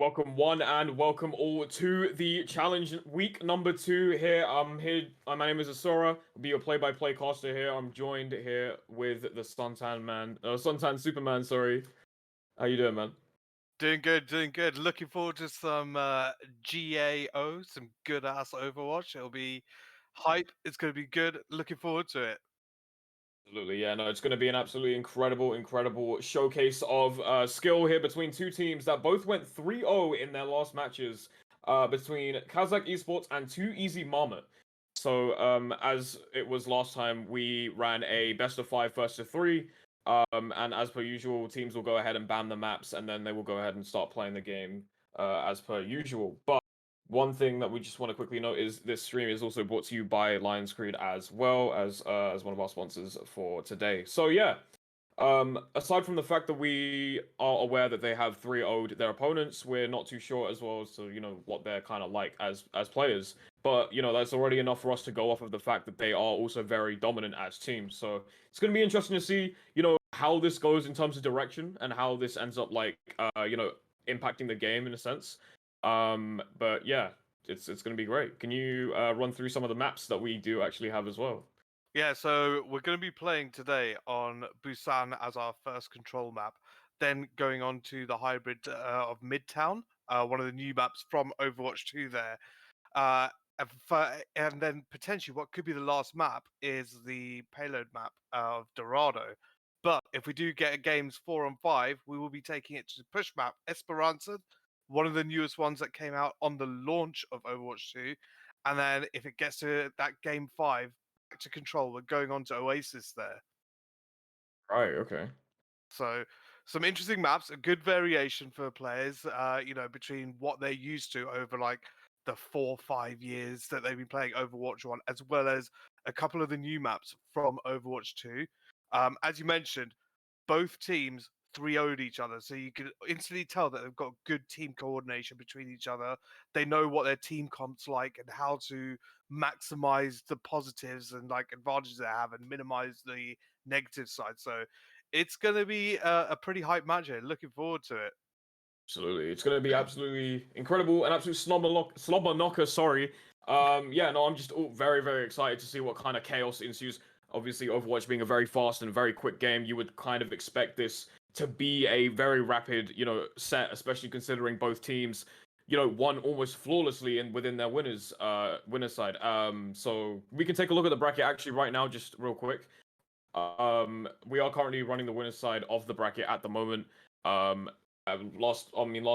Welcome one and welcome all to the challenge week number 2 here. My name is Asura. I'll be your play-by-play caster here. I'm joined here with the Suntan Superman. Sorry, how you doing, man? Doing good, doing good. Looking forward to some GAO, some good ass Overwatch. It'll be hype. It's going to be good. Looking forward to it. Absolutely, yeah. No, it's going to be an absolutely incredible showcase of skill here between two teams that both went 3-0 in their last matches. Between Kazakh Esports and 2 Easy Marmot. So, as it was last time, we ran a best of 5 first to 3. And as per usual, teams will go ahead and ban the maps, and then they will go ahead and start playing the game as per usual. But one thing that we just want to quickly note is this stream is also brought to you by Lions Creed as well as one of our sponsors for today. So yeah, aside from the fact that we are aware that they have 3-0'd their opponents, we're not too sure as well as to what they're kind of like as players. But that's already enough for us to go off of the fact that they are also very dominant as teams. So it's going to be interesting to see how this goes in terms of direction and how this ends up impacting the game in a sense. But yeah, it's gonna be great. Can you run through some of the maps that we do actually have as well? Yeah, so we're going to be playing today on Busan as our first control map, then going on to the hybrid of Midtown, one of the new maps from Overwatch 2 there. Uh, and then potentially what could be the last map is the payload map of Dorado. But if we do get games 4 on 5, we will be taking it to the push map Esperanza, one of the newest ones that came out on the launch of Overwatch 2. And then if it gets to that game 5, back to control, we're going on to Oasis there. Right. Okay. So some interesting maps, a good variation for players, between what they're used to over like the 4 or 5 years that they've been playing Overwatch 1, as well as a couple of the new maps from Overwatch 2. As you mentioned, both teams 3-0'd each other, so you can instantly tell that they've got good team coordination between each other. They know what their team comp's like and how to maximize the positives and like advantages they have and minimize the negative side. So it's going to be a pretty hype match here. Looking forward to it. Absolutely. It's gonna be absolutely incredible, an absolute slobber knocker. Sorry. Yeah. No, I'm just very excited to see what kind of chaos ensues. Obviously, Overwatch being a very fast and very quick game, you would kind of expect this to be a very rapid, set, especially considering both teams, won almost flawlessly and within their winners side. So we can take a look at the bracket actually right now, just real quick. We are currently running the winners side of the bracket at the moment. Um, last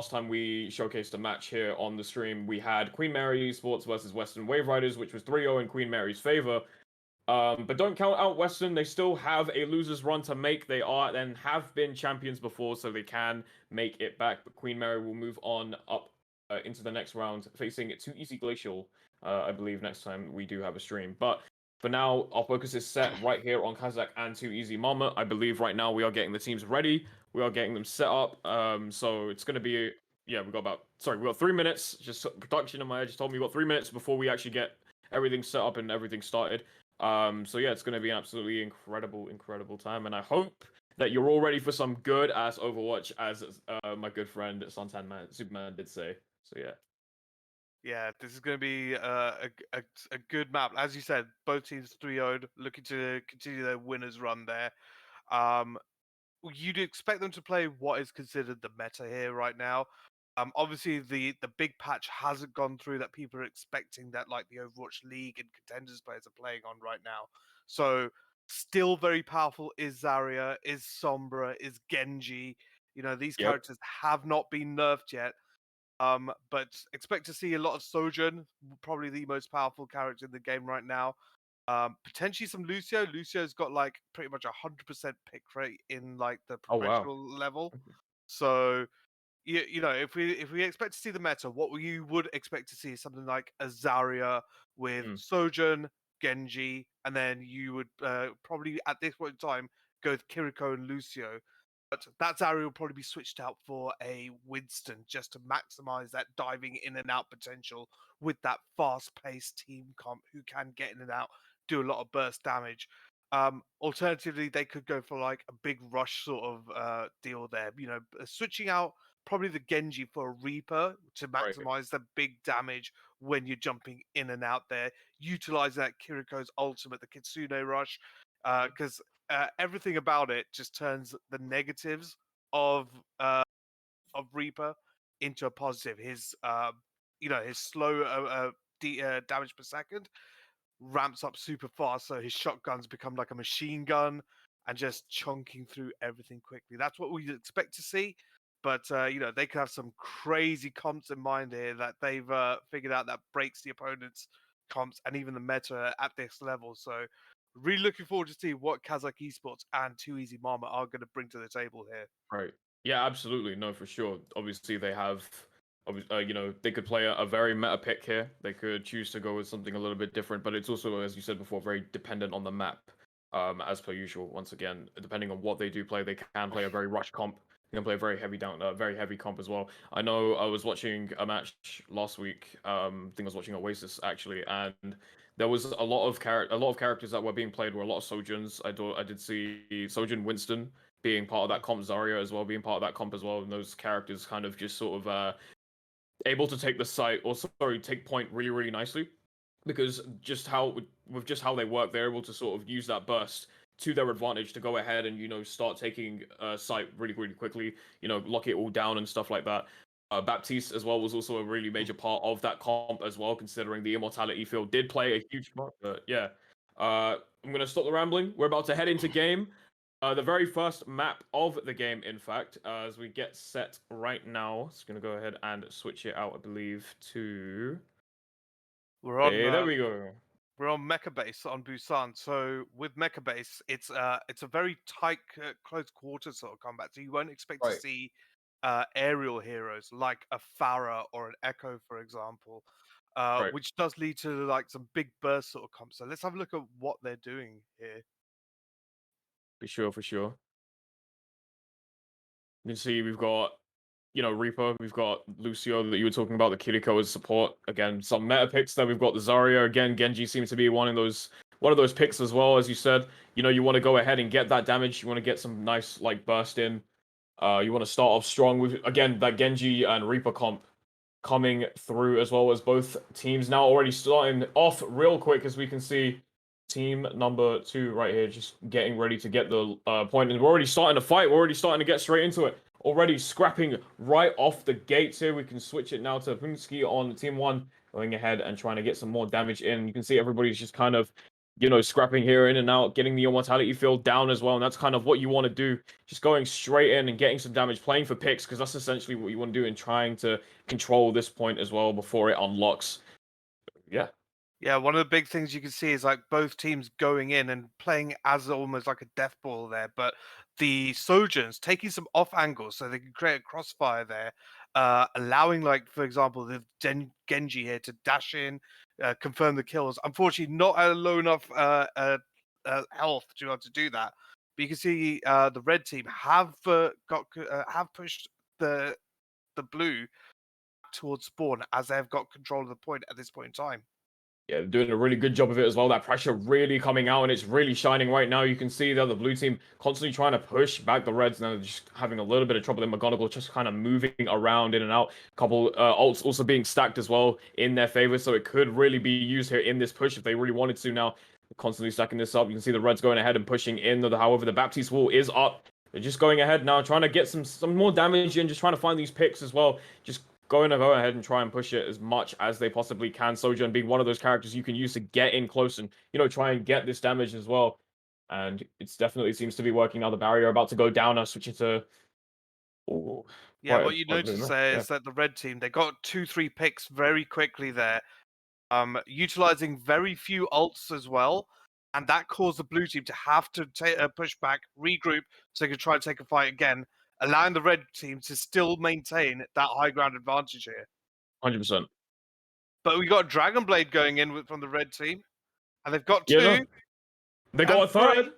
time we showcased a match here on the stream, we had Queen Mary Esports versus Western Wave Riders, which was 3-0 in Queen Mary's favor. But don't count out Western. They still have a losers run to make. They are and have been champions before, so they can make it back. But Queen Mary will move on up into the next round, facing 2 Easy Glacial, I believe, next time we do have a stream. But for now, our focus is set right here on Kazakh and 2 Easy Mama. I believe right now we are getting the teams ready. We are getting them set up. So it's going to be, yeah, we got 3 minutes. Just production in my head just told me we got 3 minutes before we actually get everything set up and everything started. So yeah, it's going to be an absolutely incredible time. And I hope that you're all ready for some good ass Overwatch, as my good friend Superman did say. So yeah. Yeah, this is going to be a good map. As you said, both teams 3-0'd, looking to continue their winners run there. Um, you'd expect them to play what is considered the meta here right now. Obviously the big patch hasn't gone through that people are expecting that like the Overwatch League and contenders players are playing on right now. So still very powerful is Zarya, is Sombra, is Genji. These Yep. characters have not been nerfed yet. But expect to see a lot of Sojourn, probably the most powerful character in the game right now. Potentially some Lucio. Lucio's got like pretty much 100% pick rate in like the Oh wow. professional level. So if we expect to see the meta, what you would expect to see is something like a Zarya with Mm. Sojourn, Genji, and then you would probably at this point in time go with Kiriko and Lucio. But that Zarya will probably be switched out for a Winston just to maximize that diving in and out potential with that fast-paced team comp who can get in and out, do a lot of burst damage. Alternatively, they could go for like a big rush sort of deal there. Switching out probably the Genji for a Reaper to Right. maximize the big damage when you're jumping in and out there. Utilize that Kiriko's ultimate, the Kitsune Rush, because everything about it just turns the negatives of uh, Reaper into a positive. His his slow damage per second ramps up super fast, so his shotguns become like a machine gun and just chunking through everything quickly. That's what we expect to see. But they could have some crazy comps in mind here that they've figured out that breaks the opponent's comps and even the meta at this level. So really looking forward to see what Kazakh Esports and Too Easy Mama are going to bring to the table here. Right. Yeah, absolutely. No, for sure. Obviously, they have, they could play a very meta pick here. They could choose to go with something a little bit different, but it's also, as you said before, very dependent on the map. As per usual. Once again, depending on what they do play, they can play a very rush comp. They can play a very heavy comp as well. I know I was watching a match last week. I think I was watching Oasis actually, and there was a lot of characters that were being played were a lot of Sojuns. I did see Sojun Winston being part of that comp, Zarya as well being part of that comp as well, and those characters kind of just sort of able to take the site, or sorry, take point really, really nicely, because just how they work, they're able to sort of use that burst to their advantage to go ahead and start taking site really, really quickly, lock it all down and stuff like that. Baptiste as well was also a really major part of that comp as well, considering the immortality field did play a huge part. But yeah, I'm gonna stop the rambling. We're about to head into game. The very first map of the game, in fact, as we get set right now. It's going to go ahead and switch it out, I believe, to... We're on Hey, there we go. we're on Mecha Base on Busan. So with Mecha Base, it's a very tight, close quarters sort of combat. So you won't expect to Right, see aerial heroes like a Pharah or an Echo, for example, right. which does lead to like some big burst sort of comps. So let's have a look at what they're doing here. For sure, for sure. You can see we've got, Reaper, we've got Lucio that you were talking about, the Kiriko as support. Again, some meta picks there. We've got the Zarya. Again, Genji seems to be one of those picks as well, as you said. You want to go ahead and get that damage. You want to get some nice, like, burst in. You want to start off strong with, again, that Genji and Reaper comp coming through, as well as both teams now already starting off real quick, as we can see team number 2 right here just getting ready to get the point, and we're already starting to fight. We're already starting to get straight into it, already scrapping right off the gates here. We can switch it now to Punsky on team 1, going ahead and trying to get some more damage in. You can see everybody's just kind of scrapping here in and out, getting the immortality field down as well, and that's kind of what you want to do, just going straight in and getting some damage, playing for picks, because that's essentially what you want to do in trying to control this point as well before it unlocks. Yeah. Yeah, one of the big things you can see is like both teams going in and playing as almost like a death ball there, but the Sojourns taking some off angles so they can create a crossfire there, allowing, like, for example, the Genji here to dash in, confirm the kills. Unfortunately, not at a low enough health to be able to do that. But you can see the red team have have pushed the blue towards spawn as they've got control of the point at this point in time. Yeah, doing a really good job of it as well. That pressure really coming out, and it's really shining right now. You can see that the blue team constantly trying to push back the reds. Now they're just having a little bit of trouble. In McGonagall just kind of moving around in and out. A couple ults also being stacked as well in their favor, so it could really be used here in this push if they really wanted to. Now constantly stacking this up. You can see the reds going ahead and pushing in. However, the Baptiste wall is up. They're just going ahead now, trying to get some more damage in, just trying to find these picks as well. Just going to go ahead and try and push it as much as they possibly can. Sojourn being one of those characters you can use to get in close and, try and get this damage as well. And it's definitely seems to be working now. The barrier about to go down. I'll switch it to... Ooh, Yeah, quite what you quite a bit notice more. there Yeah. is that the red team, they got 2-3 picks very quickly there, utilizing very few ults as well, and that caused the blue team to have to push back, regroup, so they could try and take a fight again, allowing the red team to still maintain that high ground advantage here. 100%. But we got Dragon Blade going in from the red team, and they've got Yeah, 2 no. They got and a 3. third.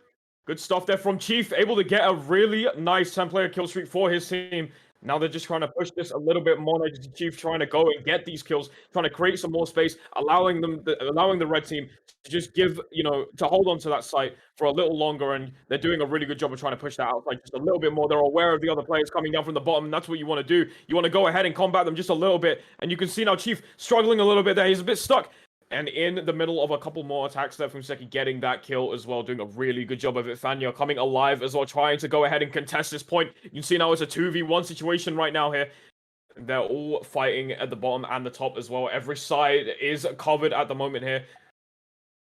Good stuff there from Chief, able to get a really nice 10-player kill streak for his team. Now they're just trying to push this a little bit more. Like the Chief trying to go and get these kills, trying to create some more space, allowing allowing the red team to just give, to hold on to that site for a little longer. And they're doing a really good job of trying to push that outside just a little bit more. They're aware of the other players coming down from the bottom. And that's what you want to do. You want to go ahead and combat them just a little bit. And you can see now Chief struggling a little bit there. He's a bit stuck. And in the middle of a couple more attacks there from Seki, getting that kill as well, doing a really good job of it. Fanya coming alive as well, trying to go ahead and contest this point. You can see now it's a 2v1 situation right now here. They're all fighting at the bottom and the top as well. Every side is covered at the moment here.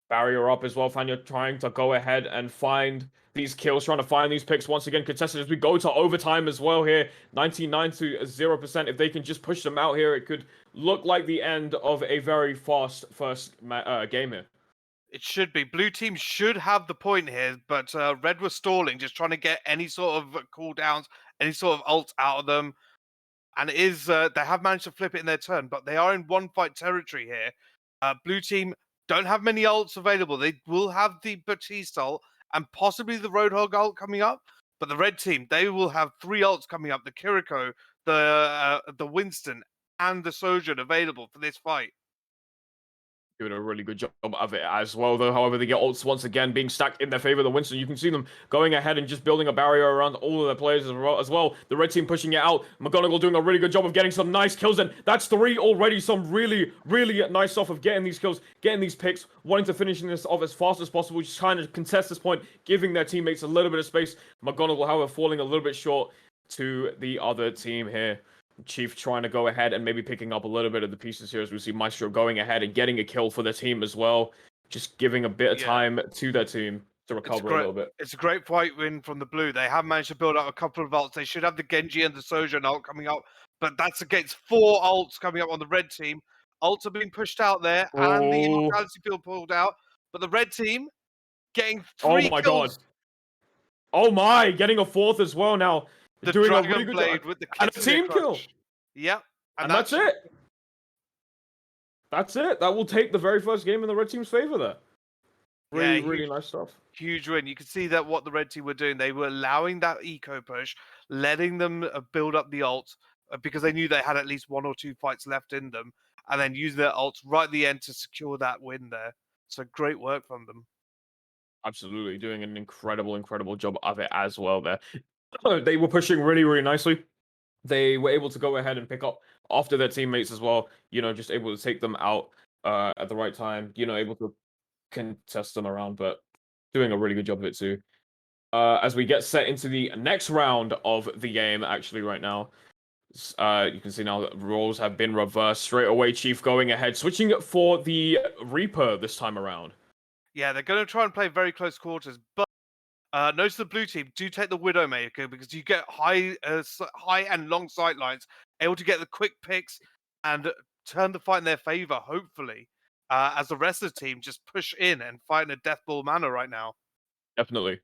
Barrier up as well. Fanya trying to go ahead and find these kills, trying to find these picks once again. Contested as we go to overtime as well here. 99 to 0%. If they can just push them out here, it could look like the end of a very fast first game here. It should be. Blue team should have the point here, but Red was stalling, just trying to get any sort of cooldowns, any sort of ults out of them. And it is they have managed to flip it in their turn, but they are in one fight territory here. Blue team don't have many ults available. They will have the Batiste ult and possibly the Roadhog ult coming up, but the red team, they will have 3 ults coming up: the Kiriko, the Winston, and the Sojourn available for this fight. Doing a really good job of it as well, though. However, they get ults once again being stacked in their favor. The Winston, you can see them going ahead and just building a barrier around all of their players as well. The red team pushing it out. McGonagall doing a really good job of getting some nice kills, and that's 3 already. Some really, really nice stuff of getting these kills, getting these picks, wanting to finish this off as fast as possible, just trying to contest this point, giving their teammates a little bit of space. McGonagall, however, falling a little bit short to the other team here. Chief trying to go ahead and maybe picking up a little bit of the pieces here as we see Maestro going ahead and getting a kill for the team as well. Just giving a bit of time to their team to recover a little bit. It's a great fight win from the blue. They have managed to build up a couple of ults. They should have the Genji and the Sojourn ult coming up, but that's against 4 ults coming up on the red team. Ults are being pushed out there, and the immortality field pulled out. But the red team getting 3 Oh my kills. god. Oh my, getting a 4th as well now. The doing a Dragon really good Blade job. with the And a team kill. crunch. Yep. And that's it. That's it. That will take the very first game in the red team's favor there. Really, really nice stuff. Huge win. You can see that what the red team were doing. They were allowing that eco push, letting them build up the ult because they knew they had at least 1 or 2 fights left in them, and then use their ults right at the end to secure that win there. So great work from them. Absolutely. Doing an incredible, incredible job of it as well there. They were pushing really, really nicely. They were able to go ahead and pick up after their teammates as well, just able to take them out at the right time, able to contest them around, but doing a really good job of it too. As we get set into the next round of the game, actually right now, you can see now that roles have been reversed straight away. Chief going ahead, switching for the Reaper this time around. Yeah, they're going to try and play very close quarters, but notice the blue team do take the Widowmaker because you get high and long sight lines, able to get the quick picks and turn the fight in their favor, hopefully, as the rest of the team just push in and fight in a deathball manner right now. Definitely.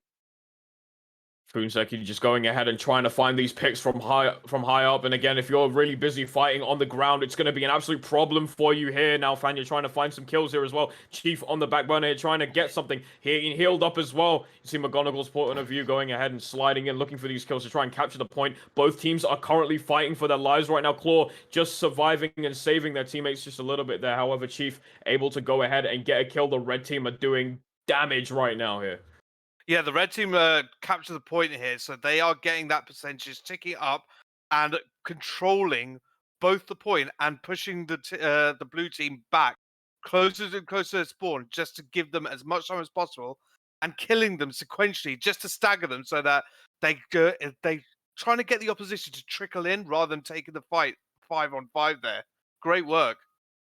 Funseki just going ahead and trying to find these picks from high up. And again, if you're really busy fighting on the ground, it's going to be an absolute problem for you here. Now, Fanya trying to find some kills here as well. Chief on the back burner here, trying to get something. He healed up as well. You see McGonagall's point of view going ahead and sliding in, looking for these kills to try and capture the point. Both teams are currently fighting for their lives right now. Claw just surviving and saving their teammates just a little bit there. However, Chief able to go ahead and get a kill. The red team are doing damage right now here. Yeah, the red team capture the point here, so they are getting that percentage ticking up and controlling both the point and pushing the blue team back closer and closer to spawn, just to give them as much time as possible, and killing them sequentially just to stagger them, so that they trying to get the opposition to trickle in rather than taking the fight 5-on-5 there. Great work.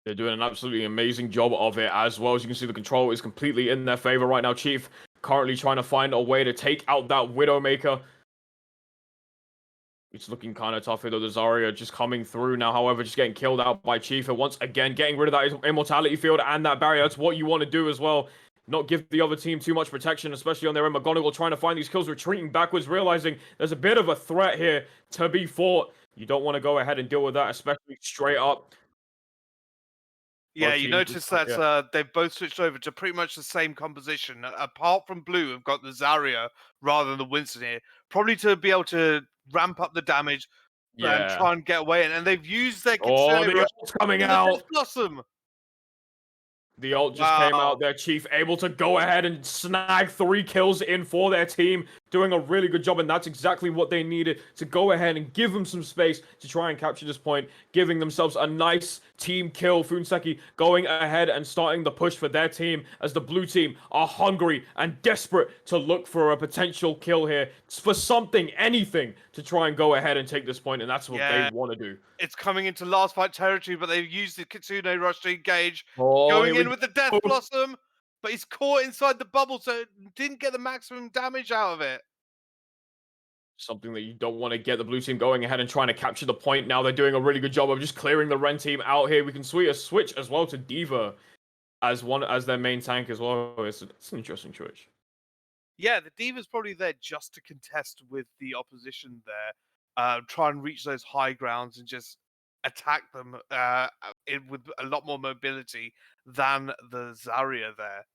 They're doing an absolutely amazing job of it as well. As you can see, the control is completely in their favor right now. Chief currently trying to find a way to take out that Widowmaker. It's looking kind of tough here, though. The Zarya just coming through now, however, just getting killed out by Chief. And once again, getting rid of that immortality field and that barrier. That's what you want to do as well. Not give the other team too much protection, especially on their end. McGonagall trying to find these kills, retreating backwards, realizing there's a bit of a threat here to be fought. You don't want to go ahead and deal with that, especially straight up. Yeah, you notice that they've both switched over to pretty much the same composition. Apart from blue, we've got the Zarya rather than the Winston here. Probably to be able to ramp up the damage, and Yeah. try and get away. And they've used their Oh, Kitsune the Rush ult's coming in the Death out. Blossom. The ult just came Wow. out there, Chief able to go ahead and snag 3 kills in for their team, doing a really good job, and that's exactly what they needed to go ahead and give them some space to try and capture this point, giving themselves a nice team kill. Funseki going ahead and starting the push for their team as the blue team are hungry and desperate to look for a potential kill here, for something, anything, to try and go ahead and take this point, and that's what they Yeah. want to do. It's coming into last fight territory, but they've used the Kitsune Rush to engage. Oh, here Going we in with the Death go. Blossom, but he's caught inside the bubble, so it didn't get the maximum damage out of it. Something that you don't want to get the blue team going ahead and trying to capture the point. Now they're doing a really good job of just clearing the Ren team out here. We can switch as well to Diva as their main tank as well. It's an interesting choice. Yeah, the Diva's probably there just to contest with the opposition there, try and reach those high grounds and just attack them with a lot more mobility than the Zarya there.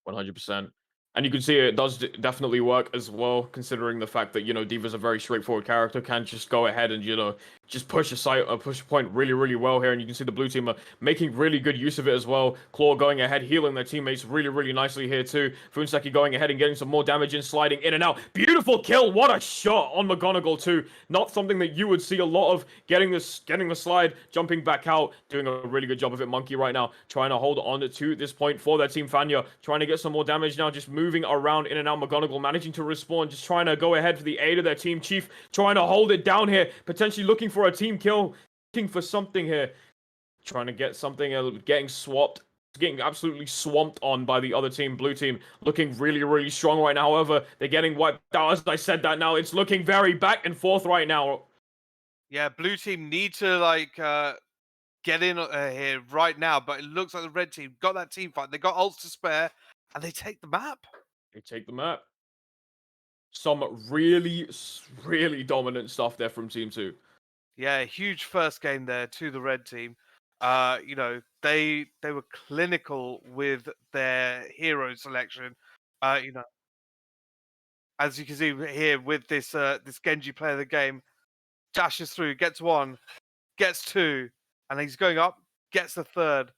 100%. And you can see it does definitely work as well, considering the fact that, Diva's a very straightforward character, can just go ahead and, just push push a point really, really well here. And you can see the blue team are making really good use of it as well. Claw going ahead, healing their teammates really, really nicely here too. Funseki going ahead and getting some more damage in, sliding in and out. Beautiful kill. What a shot on McGonagall too. Not something that you would see a lot of, getting the slide, jumping back out, doing a really good job of it. Monkey right now trying to hold on to this point for their team. Fanya trying to get some more damage now, just moving around in and out. McGonagall managing to respawn, just trying to go ahead for the aid of their team. Chief trying to hold it down here, potentially looking for a team kill, looking for something here, trying to get something, getting absolutely swamped on by the other team. Blue team looking really, really strong right now. However, they're getting wiped out. As I said that, now it's looking very back and forth right now. Yeah, blue team need to get in here right now, but it looks like the red team got that team fight. They got ults to spare, and they take the map. They take the map. Some really, really dominant stuff there from Team 2. Yeah, huge first game there to the red team. They were clinical with their hero selection. Uh, you know, as you can see here with this Genji player of the game, dashes through, gets one, gets two, and he's going up, gets the third.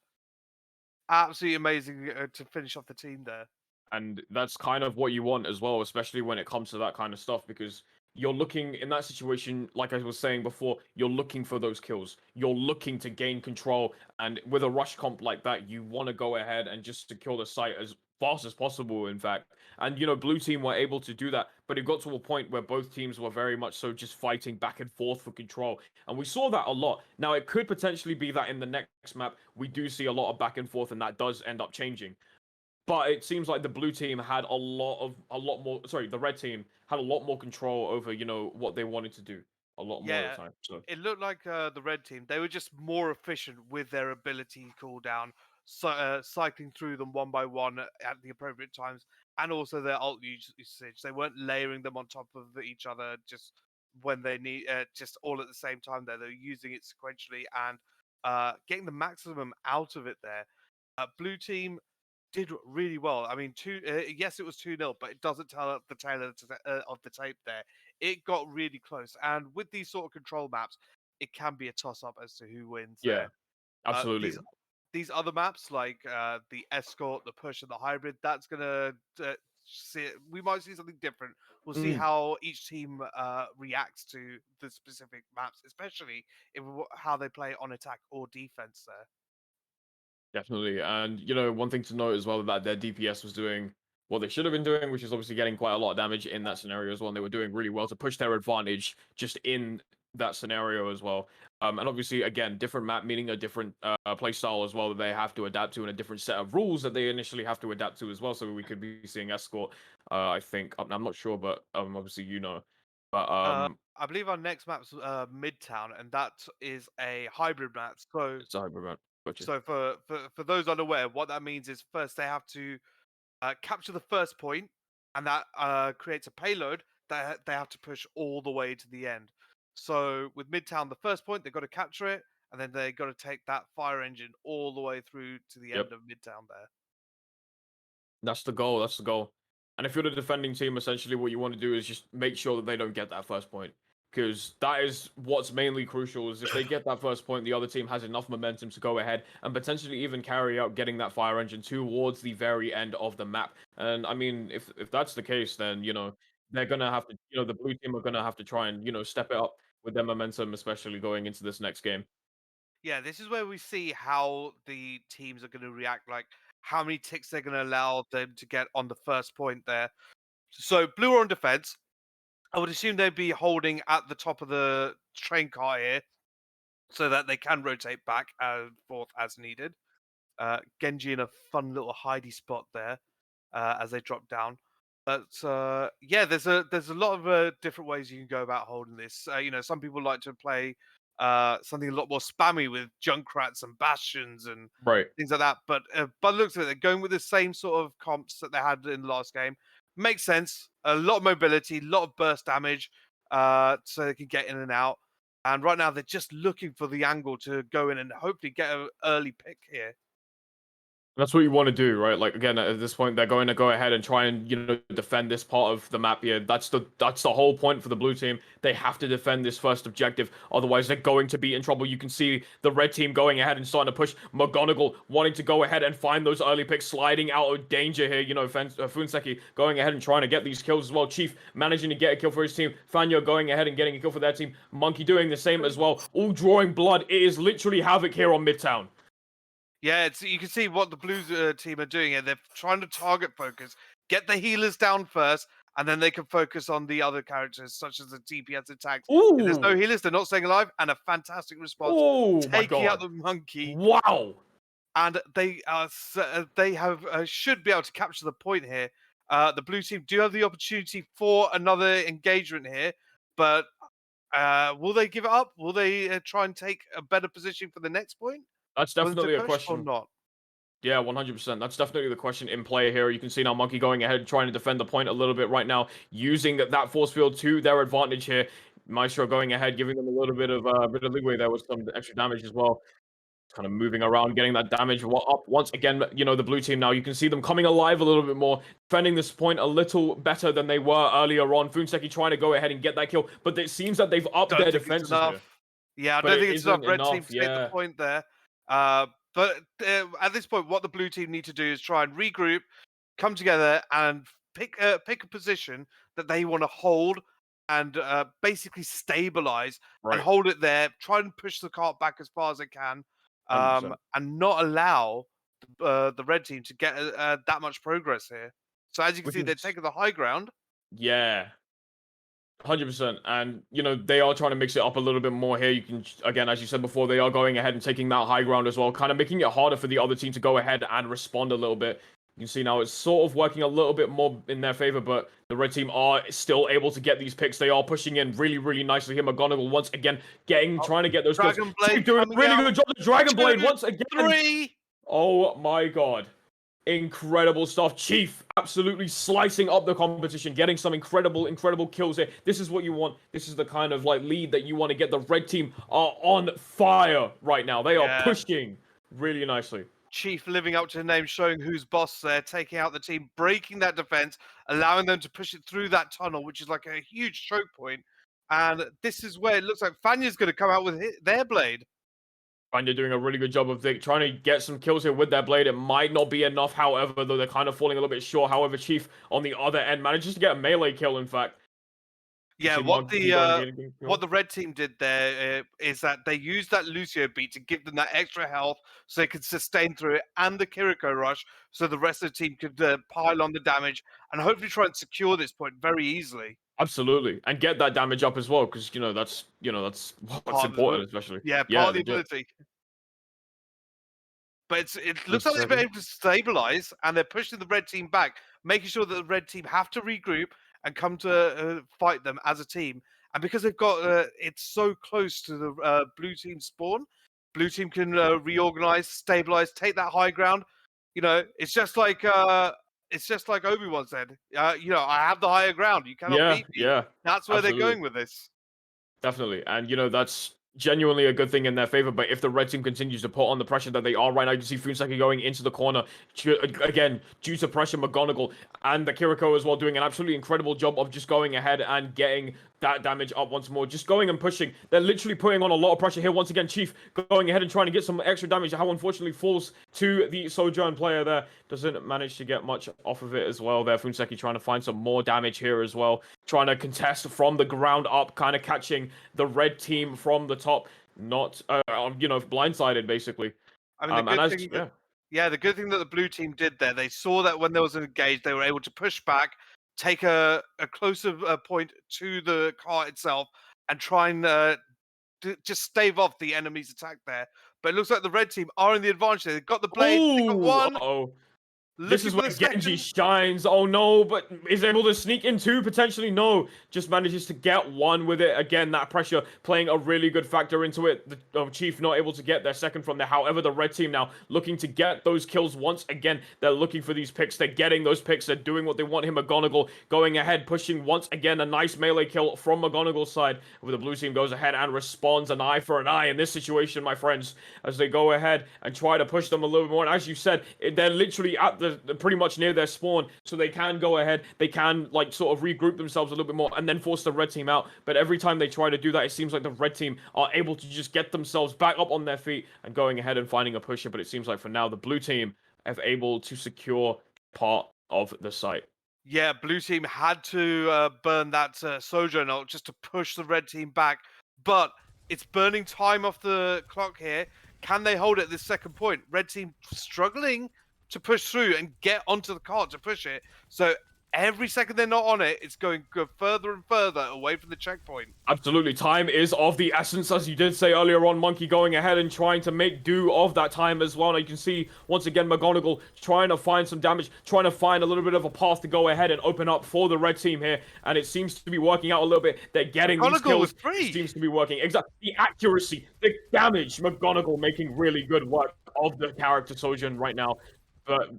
Absolutely amazing to finish off the team there. And that's kind of what you want as well, especially when it comes to that kind of stuff, because you're looking in that situation, like I was saying before, you're looking for those kills. You're looking to gain control. And with a rush comp like that, you want to go ahead and just secure the site as fast as possible, in fact. And, blue team were able to do that, but it got to a point where both teams were very much so just fighting back and forth for control. And we saw that a lot. Now, it could potentially be that in the next map, we do see a lot of back and forth, and that does end up changing. But it seems like the blue team had a lot more. Sorry, the red team had a lot more control over, what they wanted to do a lot more of Yeah, the time. So it looked like the red team. They were just more efficient with their ability cooldown, cycling through them one by one at the appropriate times, and also their ult usage. They weren't layering them on top of each other just when they need, just all at the same time. There, they're using it sequentially and getting the maximum out of it. There, blue team did really well. I mean, yes, it was 2-0, but it doesn't tell the tale of the tape there. It got really close. And with these sort of control maps, it can be a toss up as to who wins yeah, there. Uh, absolutely. these other maps, like the escort, the push, and the hybrid, that's gonna we might see something different. We'll see Mm, how each team reacts to the specific maps, especially if how they play on attack or defense there. definitely. And one thing to note as well, that their DPS was doing what they should have been doing, which is obviously getting quite a lot of damage in that scenario as well. And they were doing really well to push their advantage just in that scenario as well. And obviously, again, different map meaning a different play style as well that they have to adapt to, and a different set of rules that they initially have to adapt to as well. So we could be seeing escort. I think I'm not sure, but obviously But I believe our next map's Midtown, and that is a hybrid map. So, it's a hybrid map. Gotcha. so for those unaware, what that means is first they have to capture the first point, and that creates a payload that they have to push all the way to the end. So with Midtown, the first point they've got to capture it, and then they got to take that fire engine all the way through to the Yep. end of Midtown there. That's the goal. That's the goal. And if you're the defending team, essentially what you want to do is just make sure that they don't get that first point. because that is what's mainly crucial. Is if they get that first point, the other team has enough momentum to go ahead and potentially even carry out getting that fire engine towards the very end of the map. And I mean, if that's the case, then they're gonna have to, the blue team are gonna have to try and step it up with their momentum, especially going into this next game. Yeah, this is where we see how the teams are going to react, like how many ticks they're going to allow them to get on the first point there. So blue are on defense. I would assume they'd be holding at the top of the train car here so that they can rotate back and forth as needed. Genji in a fun little hidey spot there as they drop down. But yeah, there's a lot of different ways you can go about holding this. Some people like to play something a lot more spammy with Junkrats and Bastions and Right. things like that. But by the looks of it, they're going with the same sort of comps that they had in the last game. Makes sense. A lot of mobility, a lot of burst damage, so they can get in and out. And right now, they're just looking for the angle to go in and hopefully get an early pick here. That's what you want to do, right? Like again, at this point, they're going to go ahead and try and defend this part of the map here. That's the whole point for the blue team. They have to defend this first objective, otherwise they're going to be in trouble. You can see the red team going ahead and starting to push. McGonagall wanting to go ahead and find those early picks, sliding out of danger here. Funseki going ahead and trying to get these kills as well. Chief managing to get a kill for his team. Fanyo going ahead and getting a kill for their team. Monkey doing the same as well. All drawing blood. It is literally havoc here on Midtown. Yeah, you can see what the Blues team are doing here. They're trying to target focus, get the healers down first, and then they can focus on the other characters, such as the DPS attacks. If there's no Ooh! healers, they're not staying alive, and a fantastic response, Oh my taking out god! the monkey. Wow! And they should be able to capture the point here. The Blue team do have the opportunity for another engagement here, but will they give it up? Will they try and take a better position for the next point? That's Will they definitely a push or question. not? Yeah, 100%. That's definitely the question in play here. You can see now Monkey going ahead trying to defend the point a little bit right now, using that force field to their advantage here. Maestro going ahead, giving them a little bit of leeway there with some extra damage as well. Kind of moving around, getting that damage up once again. The blue team now, you can see them coming alive a little bit more, defending this point a little better than they were earlier on. Funseki trying to go ahead and get that kill, but it seems that they've upped Don't their think it's defenses enough. here. Yeah, I But don't it think it's enough isn't red team enough, to take the yeah. point there. But at this point, what the blue team need to do is try and regroup, come together, and pick a position that they want to hold and basically stabilize and Right. hold it there. Try and push the cart back as far as they can, 100%. and not allow the red team to get that much progress here. So as you can Which see, they're is, taking the high ground. yeah. 100%. And, they are trying to mix it up a little bit more here. You can, again, as you said before, they are going ahead and taking that high ground as well, kind of making it harder for the other team to go ahead and respond a little bit. You can see now it's sort of working a little bit more in their favor, but the red team are still able to get these picks. They are pushing in really, really nicely here. McGonagall once again trying to get those kills. Dragon Chief Blade doing a coming really out. good job. The Dragon Blade 2, once again. 3. Oh my god. Incredible stuff. Chief absolutely slicing up the competition, getting some incredible, incredible kills here. This is what you want. This is the kind of lead that you want to get. The red team are on fire right now. They are Yeah. pushing really nicely. Chief living up to the name, showing who's boss there, taking out the team, breaking that defense, allowing them to push it through that tunnel, which is like a huge choke point. And this is where it looks like Fanya's going to come out with their blade. And they're doing a really good job of trying to get some kills here with their blade. It might not be enough, however, though they're kind of falling a little bit short. However, Chief on the other end manages to get a melee kill, in fact. Yeah, what the red team did there is that they used that Lucio beat to give them that extra health so they could sustain through it, and the Kiriko rush so the rest of the team could pile on the damage and hopefully try and secure this point very easily. Absolutely, and get that damage up as well, because that's what's important, especially. Yeah, part of the legit. ability. But it looks like they've been able to stabilize, and they're pushing the red team back, making sure that the red team have to regroup and come to fight them as a team. And because they've got it's so close to the blue team spawn, blue team can reorganize, stabilize, take that high ground. It's just like Obi-Wan said. I have the higher ground. You cannot beat me. Yeah, That's where absolutely. they're going with this. Definitely, and that's genuinely a good thing in their favor. But if the red team continues to put on the pressure that they are right now, you can see Funseki going into the corner again due to pressure. McGonagall and the Kiriko as well doing an absolutely incredible job of just going ahead and getting that damage up once more, just going and pushing. They're literally putting on a lot of pressure here. Once again, Chief going ahead and trying to get some extra damage. How unfortunately falls to the Sojourn player there. Doesn't manage to get much off of it as well there. Funseki trying to find some more damage here as well. Trying to contest from the ground up, kind of catching the red team from the top. Not, blindsided basically. I mean, the good thing that, yeah, the good thing that the blue team did there, they saw that when there was an engage, they were able to push back, take a closer point to the car itself, and try and just stave off the enemy's attack there. But it looks like the red team are in the advantage. They've got the blade, they got one. Uh-oh. This is where Genji shines. Oh no, but is able to sneak in two? Potentially no. Just manages to get one with it. Again, that pressure playing a really good factor into it. The Chief not able to get their second from there. However, the red team now looking to get those kills once again. They're looking for these picks. They're getting those picks. They're doing what they want here. McGonagall going ahead, pushing once again. A nice melee kill from McGonagall's side. Where the blue team goes ahead and responds an eye for an eye in this situation, my friends. As they go ahead and try to push them a little bit more. And as you said, they're literally at the pretty much near their spawn, so they can go ahead, they can like sort of regroup themselves a little bit more and then force the red team out. But every time they try to do that, it seems like the red team are able to just get themselves back up on their feet and going ahead and finding a pusher. But it seems like for now the blue team have able to secure part of the site. Yeah, blue team had to burn that Sojourn ult just to push the red team back, but it's burning time off the clock here. Can they hold it at this second point? Red team struggling to push through and get onto the cart to push it. So every second they're not on it, it's going further and further away from the checkpoint. Absolutely. Time is of the essence, as you did say earlier on. Monkey going ahead and trying to make do of that time as well. And you can see, once again, McGonagall trying to find some damage, trying to find a little bit of a path to go ahead and open up for the red team here. And it seems to be working out a little bit. They're getting these kills. It seems to be working. Exactly. The accuracy, the damage. McGonagall making really good work of the character Sojourn right now. But,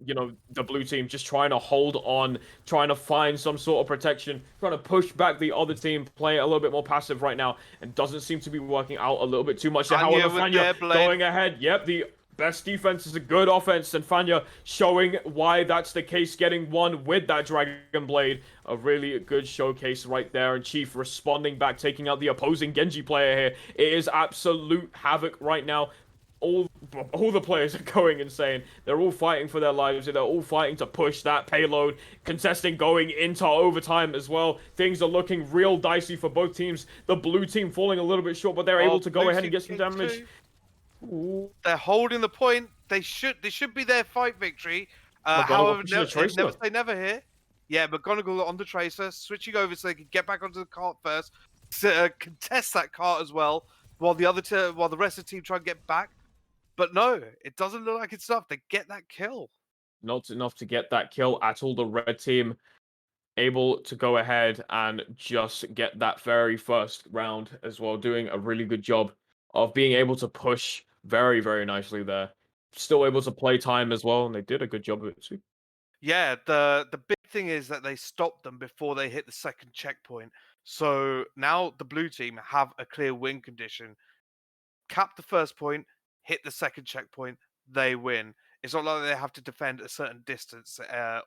the blue team just trying to hold on, trying to find some sort of protection, trying to push back the other team, play a little bit more passive right now, and doesn't seem to be working out a little bit too much. However, Fanya going ahead. Yep, the best defense is a good offense, and Fanya showing why that's the case, getting one with that Dragon Blade. A really good showcase right there, and Chief responding back, taking out the opposing Genji player here. It is absolute havoc right now. All the players are going insane. They're all fighting for their lives. They're all fighting to push that payload, contesting going into overtime as well. Things are looking real dicey for both teams. The blue team falling a little bit short, but they're able to go ahead and get some damage. They're holding the point. They should be their fight victory. However, never say never here. Yeah, McGonagall on the Tracer, switching over so they can get back onto the cart first, contest that cart as well, while the rest of the team try and get back. But no, it doesn't look like it's enough to get that kill. Not enough to get that kill at all. The red team able to go ahead and just get that very first round as well, doing a really good job of being able to push very, very nicely there. Still able to play time as well, and they did a good job of it too. Yeah, the big thing is that they stopped them before they hit the second checkpoint. So now the blue team have a clear win condition. Cap the first point, hit the second checkpoint, they win. It's not like they have to defend a certain distance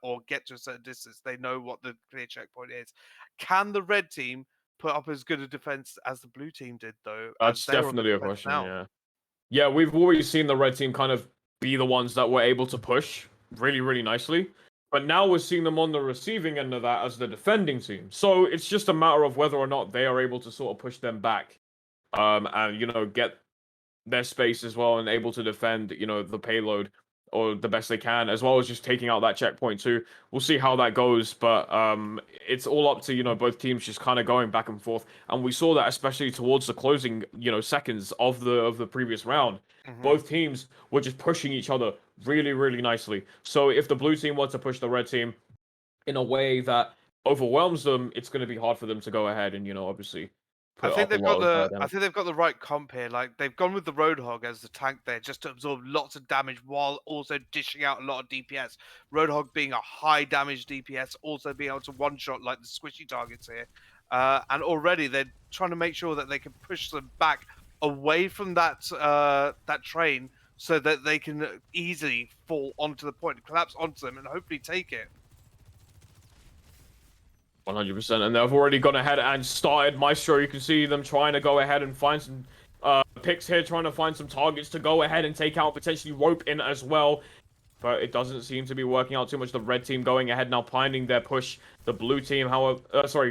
or get to a certain distance. They know what the clear checkpoint is. Can the red team put up as good a defense as the blue team did, though? That's definitely a question, yeah. Yeah, we've always seen the red team kind of be the ones that were able to push really, really nicely. But now we're seeing them on the receiving end of that as the defending team. So it's just a matter of whether or not they are able to sort of push them back and, get their space as well and able to defend, the payload or the best they can, as well as just taking out that checkpoint too. We'll see how that goes, but it's all up to, both teams just kind of going back and forth. And we saw that especially towards the closing, seconds of the previous round. Mm-hmm. Both teams were just pushing each other really, really nicely. So if the blue team were to push the red team in a way that overwhelms them, it's going to be hard for them to go ahead and, obviously I think they've got the right comp here. Like, they've gone with the Roadhog as the tank there, just to absorb lots of damage while also dishing out a lot of DPS. Roadhog being a high damage DPS, also being able to one shot like the squishy targets here. And already they're trying to make sure that they can push them back away from that train, so that they can easily fall onto the point, collapse onto them, and hopefully take it. 100%, and they've already gone ahead and started Maestro. You can see them trying to go ahead and find some picks here, trying to find some targets to go ahead and take out, potentially rope in as well. But it doesn't seem to be working out too much. The red team going ahead now, finding their push. The blue team, however,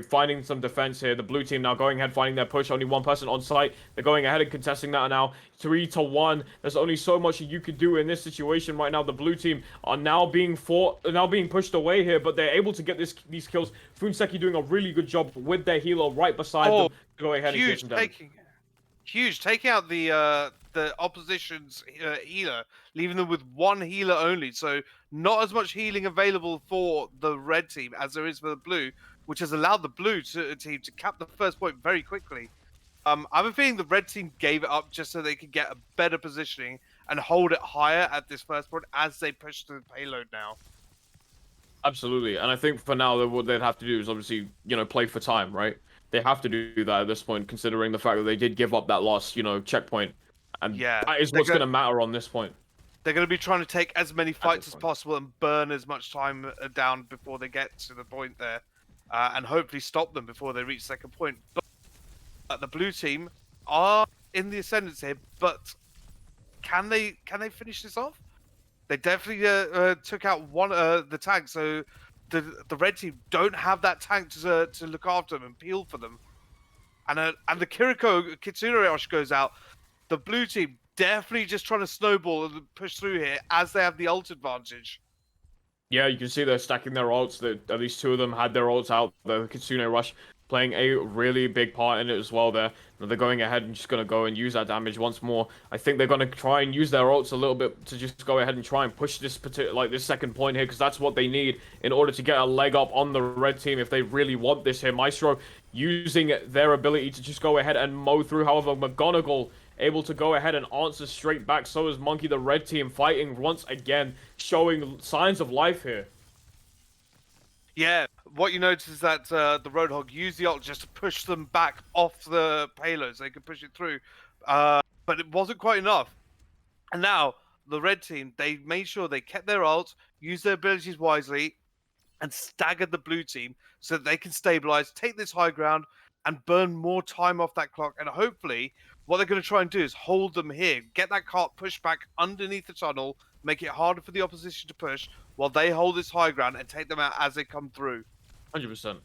finding some defense here. The blue team now going ahead, finding their push. Only one person on site. They're going ahead and contesting that now. 3-1. There's only so much you could do in this situation right now. The blue team are now being pushed away here, but they're able to get these kills. Funseki doing a really good job with their healer right beside them to go ahead and get some damage. Huge, taking out the opposition's healer, leaving them with one healer only. So not as much healing available for the red team as there is for the blue, which has allowed the blue team to cap the first point very quickly. I have a feeling the red team gave it up just so they could get a better positioning and hold it higher at this first point as they push to the payload now. Absolutely, and I think for now what they'd have to do is obviously, play for time, right? They have to do that at this point, considering the fact that they did give up that last, checkpoint, and that is what's going to matter on this point. They're going to be trying to take as many fights as possible and burn as much time down before they get to the point there, and hopefully stop them before they reach second point. But the blue team are in the ascendance here, but can they finish this off? They definitely took out the tank, so the red team don't have that tank to look after them and peel for them. And the Kiriko Kitsune Rush goes out. The blue team definitely just trying to snowball and push through here as they have the ult advantage. Yeah, you can see they're stacking their ults. At least two of them had their ults out. The Kitsune Rush playing a really big part in it as well there. They're going ahead and just going to go and use that damage once more. I think they're going to try and use their ults a little bit to just go ahead and try and push this this second point here, because that's what they need in order to get a leg up on the red team if they really want this here. Maestro using their ability to just go ahead and mow through. However, McGonagall able to go ahead and answer straight back. So is Monkey, the red team, fighting once again, showing signs of life here. Yeah, what you notice is that the Roadhog used the ult just to push them back off the payload so they could push it through. But it wasn't quite enough. And now, the red team, they made sure they kept their ult, used their abilities wisely, and staggered the blue team so that they can stabilize, take this high ground, and burn more time off that clock. And hopefully, what they're going to try and do is hold them here, get that cart pushed back underneath the tunnel, make it harder for the opposition to push, while they hold this high ground and take them out as they come through. 100%.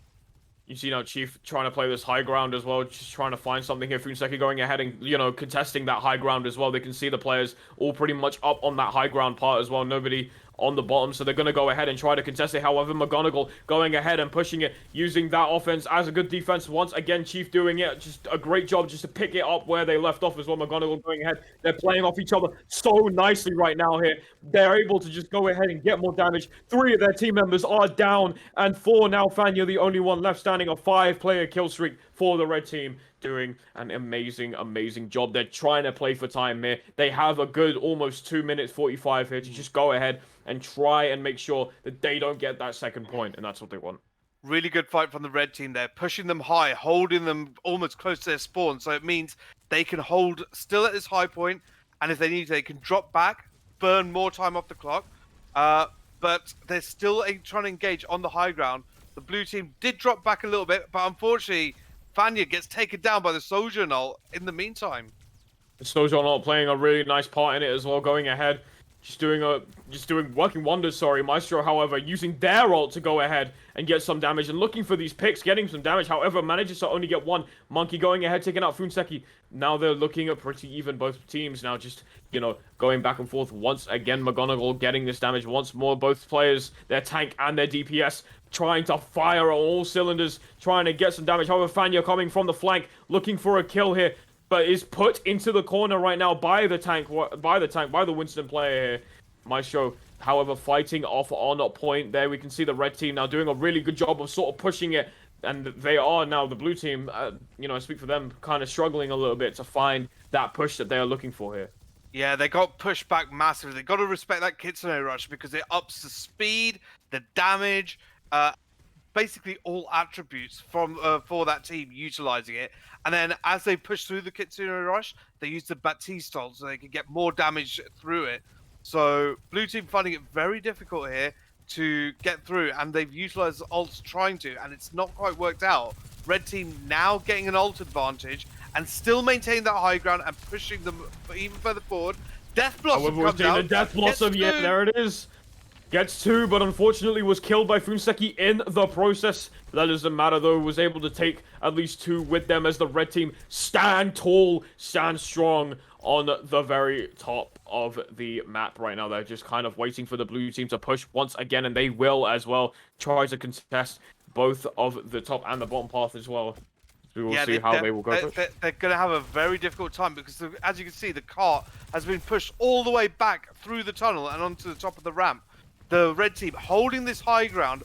You see now Chief trying to play this high ground as well, just trying to find something here. Funseki going ahead and, contesting that high ground as well. They can see the players all pretty much up on that high ground part as well. Nobody on the bottom, so they're going to go ahead and try to contest it. However, McGonagall going ahead and pushing it, using that offense as a good defense. Once again, Chief doing it. Just a great job just to pick it up where they left off as well. McGonagall going ahead. They're playing off each other so nicely right now here. They're able to just go ahead and get more damage. 3 of their team members are down, and 4 now. Fanya, the only one left standing. A 5-player kill streak for the red team, doing an amazing job. They're trying to play for time here. They have a good almost 2 minutes 45 here to just go ahead and try and make sure that they don't get that second point, and that's what they want. Really good fight from the red team there, pushing them high, holding them almost close to their spawn, so it means they can hold still at this high point, and if they need to, they can drop back, burn more time off the clock, but they're still trying to engage on the high ground. The blue team did drop back a little bit, but unfortunately, Fanya gets taken down by the Soldier Null in the meantime. The Soldier Null playing a really nice part in it as well, going ahead. Working wonders, sorry. Maestro, however, using their ult to go ahead and get some damage and looking for these picks, getting some damage. However, manages to only get 1. Monkey going ahead, taking out Funseki. Now they're looking at pretty even, both teams now just, going back and forth. Once again, McGonagall getting this damage once more. Both players, their tank and their DPS, trying to fire on all cylinders, trying to get some damage. However, Fanya coming from the flank, looking for a kill here, but is put into the corner right now by the Winston player here. Maestro, however, fighting off on a point there. We can see the red team now doing a really good job of sort of pushing it, and they are now, the blue team, I speak for them, kind of struggling a little bit to find that push that they are looking for here. Yeah, they got pushed back massively. They got to respect that Kitsune Rush because it ups the speed, the damage, basically all attributes for that team utilizing it. And then as they push through the Kitsune Rush, they use the Baptiste ult so they can get more damage through it. So blue team finding it very difficult here. to get through, and they've utilized ults trying to, and it's not quite worked out. Red team now getting an ult advantage and still maintaining that high ground and pushing them even further forward. Death Blossom However, we're comes seeing the out, Death gets Blossom. Yeah, two. there it is. Gets two, but unfortunately was killed by Funseki in the process. That doesn't matter though, was able to take at least two with them as the red team stand tall, stand strong on the very top of the map right now. They're just kind of waiting for the blue team to push once again, and they will as well try to contest both of the top and the bottom path as well. We will Yeah, see how they will go. they're going to have a very difficult time because, as you can see, the cart has been pushed all the way back through the tunnel and onto the top of the ramp. The red team holding this high ground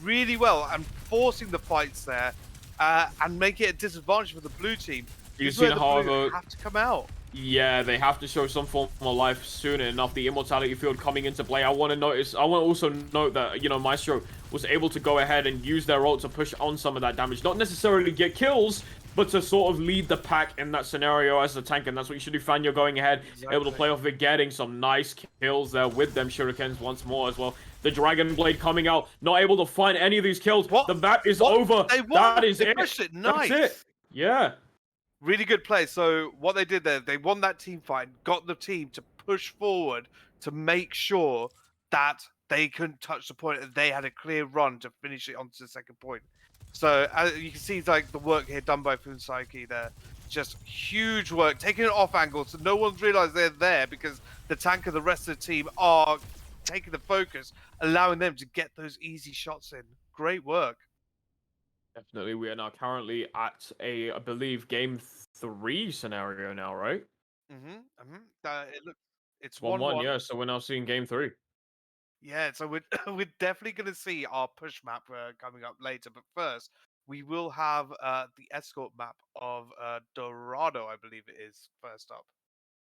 really well and forcing the fights there and make it a disadvantage for the blue team. You've This is where seen, the blue however, have to come out. yeah, they have to show some form of life soon enough. The immortality field coming into play. I want to also note that, you know, Maestro was able to go ahead and use their ult to push on some of that damage. Not necessarily get kills, but to sort of lead the pack in that scenario as the tank, and that's what you should do. Fanya going ahead, able to play off it, getting some nice kills there with them shurikens once more as well. The Dragon Blade coming out, not able to find any of these kills. What? The map is What? over. They won. That is They it. pushed it. Nice. That's it. Yeah. Really good play. So what they did there, they won that team fight, got the team to push forward to make sure that they couldn't touch the point, and they had a clear run to finish it onto the second point. So as you can see, like the work here done by Funsaki there, just huge work, taking it off angle, so no one's realized they're there because the tank and the rest of the team are taking the focus, allowing them to get those easy shots in. Great work. Definitely, we are now currently at I believe, game 3 scenario now, right? It looks, it's 1-1, 1-1. yeah, so we're now seeing game 3. Yeah, so we're we're definitely going to see our push map coming up later. But first, we will have the escort map of Dorado, I believe it is, first up.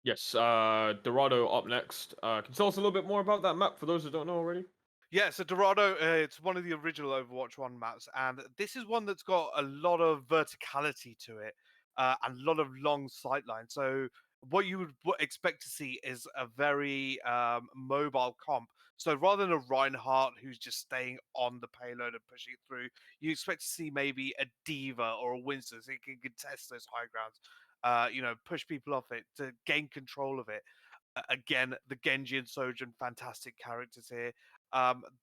Yes, Dorado up next. Can you tell us a little bit more about that map for those who don't know already? Yeah, so Dorado, it's one of the original Overwatch 1 maps, and this is one that's got a lot of verticality to it and a lot of long sight lines. So what you would expect to see is a very mobile comp. So rather than a Reinhardt who's just staying on the payload and pushing it through, you expect to see maybe a Diva or a Winston so it can contest those high grounds, push people off it to gain control of it. Again, the Genji and Sojourn, fantastic characters here.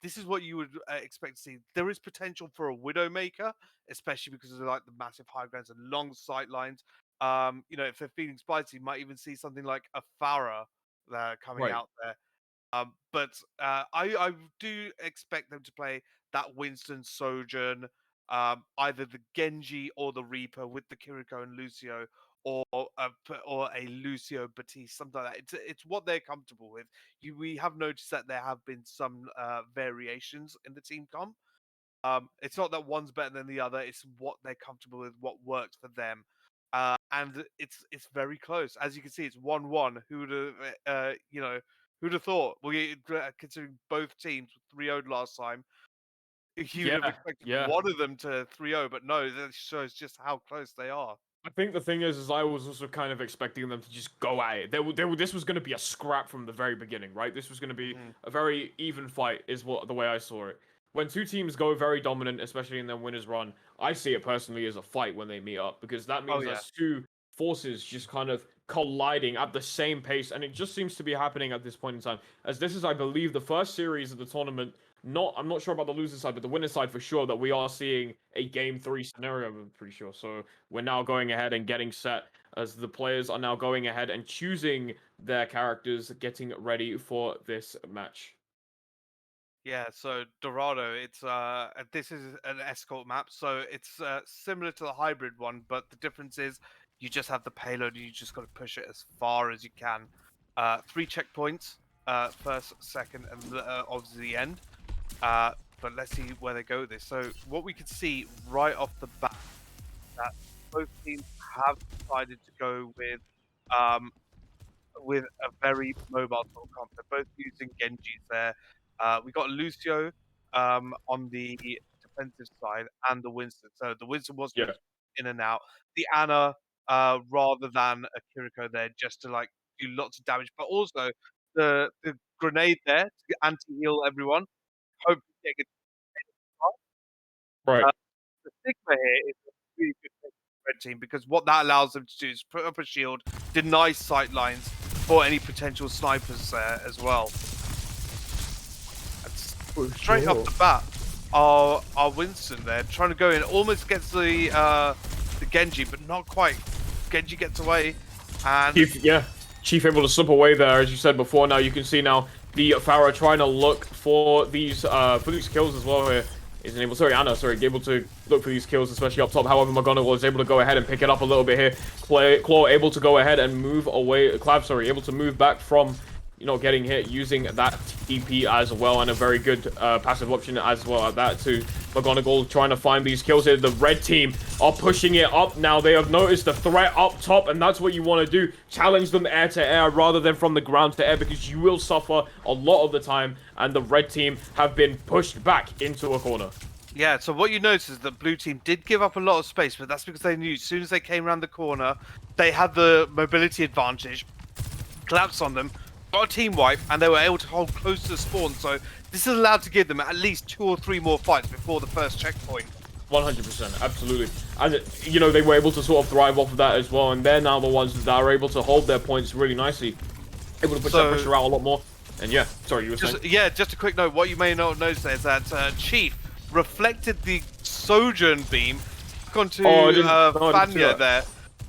This is what you would expect to see. There is potential for a Widowmaker, especially because of like the massive high grounds and long sight lines. If they're feeling spicy, you might even see something like a Farah coming Right. out there. But I do expect them to play that Winston Sojourn, either the Genji or the Reaper with the Kiriko and Lucio, or a Lucio Batiste, something like that. It's what they're comfortable with. We have noticed that there have been some variations in the team comp. It's not that one's better than the other. It's what they're comfortable with, what works for them. And it's very close. As you can see, it's 1-1. Who would have, who'd have thought? Considering both teams 3-0'd last time, you'd have Yeah, expected yeah. one of them to 3-0, but no, that shows just how close they are. I think the thing is I was also kind of expecting them to just go at it. This was going to be a scrap from the very beginning, right? This was going to be a very even fight, is what the way I saw it. When two teams go very dominant, especially in their winners run, I see it personally as a fight when they meet up, because that Oh means yeah. that's two forces just kind of colliding at the same pace, and it just seems to be happening at this point in time. As this is, I believe, the first series of the tournament. I'm not sure about the loser side, but the winner side for sure, that we are seeing a game 3 scenario. I'm pretty sure. So we're now going ahead and getting set, as the players are now going ahead and choosing their characters, getting ready for this match. Yeah, so Dorado, it's this is an escort map, so it's similar to the hybrid one, but the difference is you just have the payload and you just got to push it as far as you can. 3 checkpoints, first, second, and obviously the end. But let's see where they go with this. So what we can see right off the bat, that both teams have decided to go with a very mobile sort of comp. They're both using Genjis there. We got Lucio on the defensive side and the Winston. So the Winston was Yeah. in and out. The Anna, rather than a Kiriko there, just to like do lots of damage, but also the grenade there to anti-heal everyone. hopefully getting Right. the Sigma here is a really good thing for the red team because what that allows them to do is put up a shield, deny sight lines for any potential snipers there as well. And straight off the bat, our Winston there trying to go in, almost gets the Genji, but not quite. Genji gets away, and Chief able to slip away there, as you said before. Now you can see now the Pharah trying to look for these kills as well here. Isn't able, Anna, able to look for these kills, especially up top. However, McGonagall is able to go ahead and pick it up a little bit here. Claw able to go ahead and move away. Clav, able to move back from, getting hit using that TP as well, and a very good passive option as well at that too. McGonagall trying to find these kills here. The red team are pushing it up now. They have noticed the threat up top, and that's what you want to do. Challenge them air to air rather than from the ground to air, because you will suffer a lot of the time, and the red team have been pushed back into a corner. Yeah, so what you notice is that blue team did give up a lot of space, but that's because they knew as soon as they came around the corner, they had the mobility advantage, collapsed on them, got a team wipe, and they were able to hold close to the spawn. So this is allowed to give them at least 2 or 3 more fights before the first checkpoint. 100%, absolutely. And, they were able to sort of thrive off of that as well, and they're now the ones that are able to hold their points really nicely. Able to push that pressure out a lot more. And yeah, sorry, you were saying? Yeah, just a quick note. What you may not notice is that Chief reflected the Sojourn beam onto Fanya there.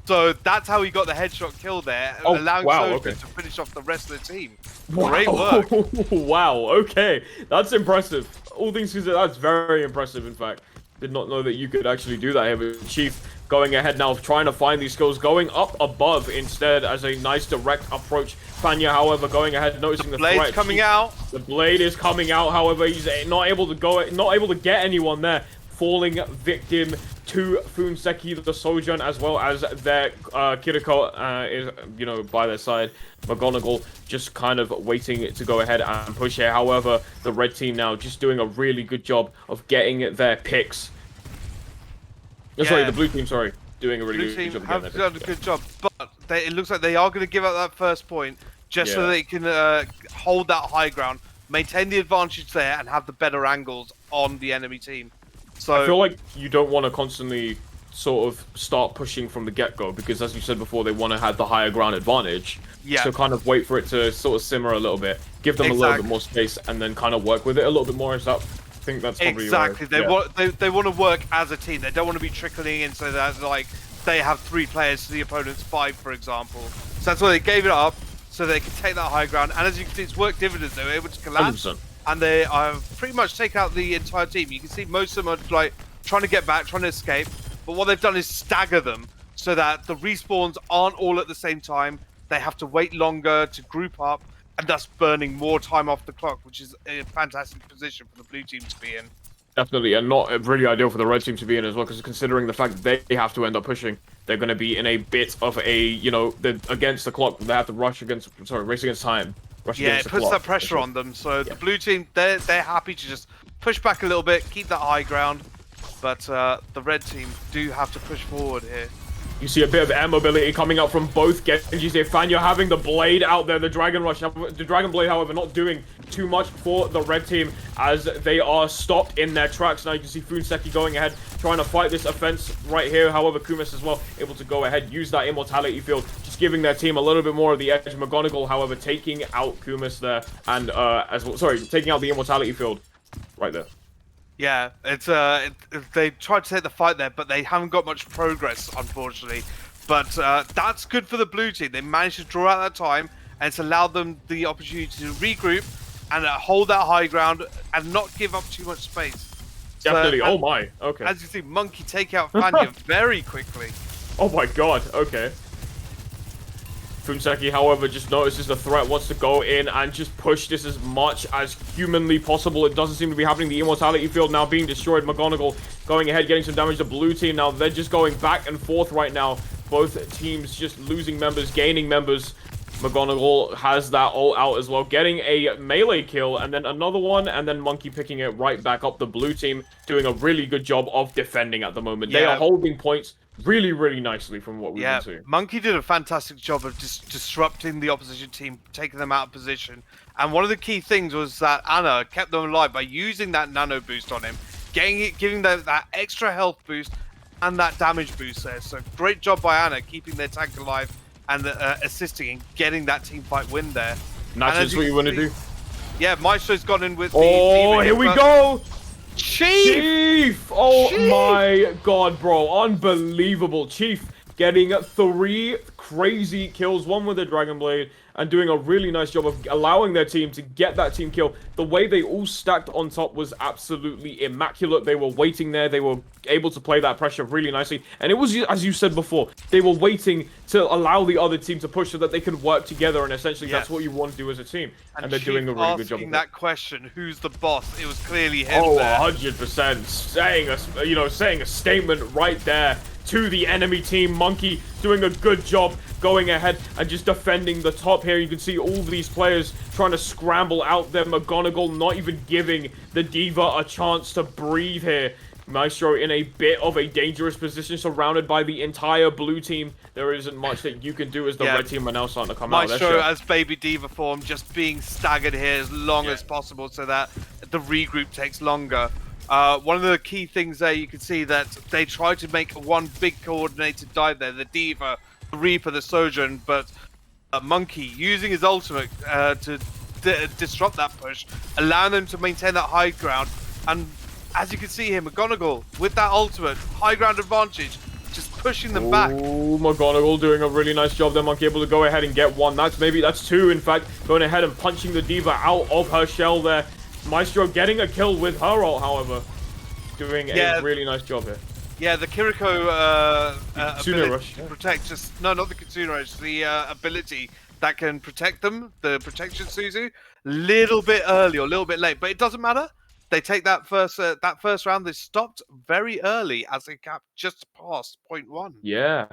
So that's how he got the headshot kill there, allowing Sojourn to finish off the rest of the team. Wow. Great work. Wow, okay. That's impressive. All things considered, that's very impressive, in fact. Did not know that you could actually do that here with Chief going ahead now, trying to find these kills, going up above instead as a nice direct approach. Fanya, however, going ahead, noticing the blade's threat. coming out. The blade is coming out, however, he's not able to get anyone there. Falling victim to Funseki, the Sojourn, as well as their Kiriko is, by their side. McGonagall just kind of waiting to go ahead and push here. However, the red team now just doing a really good job of getting their picks. Sorry, the blue team, doing a really good job. Have done a good job, but it looks like they are going to give up that first point just so they can hold that high ground, maintain the advantage there, and have the better angles on the enemy team. So I feel like you don't want to constantly sort of start pushing from the get-go, because as you said before, they want to have the higher ground advantage. Yeah. So kind of wait for it to sort of simmer a little bit, give them a little bit more space, and then kind of work with it a little bit more. I think that's probably exactly. They want to work as a team. They don't want to be trickling in so that like they have 3 players to the opponent's 5, for example. So that's why they gave it up so they could take that high ground. And as you can see, it's worked dividends. They were able to collapse. 100%. And they have pretty much taken out the entire team. You can see most of them are like trying to get back, trying to escape. But what they've done is stagger them so that the respawns aren't all at the same time. They have to wait longer to group up, and thus burning more time off the clock, which is a fantastic position for the blue team to be in. Definitely, and not really ideal for the red team to be in as well, because considering the fact that they have to end up pushing, they're going to be in a bit of a, against the clock. They have to race against time. Yeah, it puts that pressure on them. So the blue team, they're happy to just push back a little bit, keep that high ground. But the red team do have to push forward here. You see a bit of air mobility coming out from both Genjis here. Fanya having the blade out there, the Dragon Rush. The Dragon Blade, however, not doing too much for the red team as they are stopped in their tracks. Now you can see Funseki going ahead, trying to fight this offense right here. However, Kumis as well, able to go ahead, use that immortality field, just giving their team a little bit more of the edge. McGonagall, however, taking out Kumis there, and taking out the immortality field right there. Yeah, it's they tried to take the fight there, but they haven't got much progress, unfortunately. But that's good for the blue team. They managed to draw out that time, and it's allowed them the opportunity to regroup and hold that high ground and not give up too much space. Definitely. So, oh my. Okay. As you see, Monkey take out Fanya very quickly. Oh my god. Okay. Funseki, however, just notices the threat, wants to go in and just push this as much as humanly possible. It doesn't seem to be happening. The immortality field now being destroyed. McGonagall going ahead, getting some damage. The blue team now, they're just going back and forth right now. Both teams just losing members, gaining members. McGonagall has that all out as well, getting a melee kill, and then another one, and then Monkey picking it right back up. The blue team doing a really good job of defending at the moment. They are holding points really, really nicely from what we've been seeing. Monkey did a fantastic job of just disrupting the opposition team, taking them out of position. And one of the key things was that Anna kept them alive by using that nano boost on him, giving them that extra health boost and that damage boost there. So great job by Anna keeping their tank alive and assisting and getting that team fight win there. And that's just what you want to do. Yeah, Maestro's gone in with the here we go! Chief! Oh my god, bro. Unbelievable. Chief getting 3 crazy kills, 1 with the Dragon Blade, and doing a really nice job of allowing their team to get that team kill. The way they all stacked on top was absolutely immaculate. They were waiting there. They were able to play that pressure really nicely. And it was, as you said before, they were waiting to allow the other team to push so that they could work together. And essentially, that's what you want to do as a team. And they're doing a really good job of that question, who's the boss? It was clearly him. Oh, there. 100%. Saying a statement right there to the enemy team. Monkey doing a good job going ahead and just defending the top here. You can see all these players trying to scramble out there. McGonagall not even giving the D.Va a chance to breathe here. Maestro in a bit of a dangerous position, surrounded by the entire blue team. There isn't much that you can do as the red team are now starting to come out. Maestro as baby D.Va form, just being staggered here as long as possible so that the regroup takes longer. One of the key things there, you can see that they tried to make one big coordinated dive there. The D.Va, the Reaper, the Sojourn, but Monkey using his ultimate to disrupt that push, allowing them to maintain that high ground. And as you can see here, McGonagall with that ultimate, high ground advantage, just pushing them back. Oh, McGonagall doing a really nice job there. Monkey able to go ahead and get 1. That's 2, in fact, going ahead and punching the D.Va out of her shell there. Maestro getting a kill with her ult, however, doing a really nice job here. Yeah, the Kiriko ability rush, to protect, not the Kitsune Rush, the ability that can protect them, the protection Suzu, little bit early or a little bit late, but it doesn't matter. They take that first round. They stopped very early as they capped just past point 1. Yeah.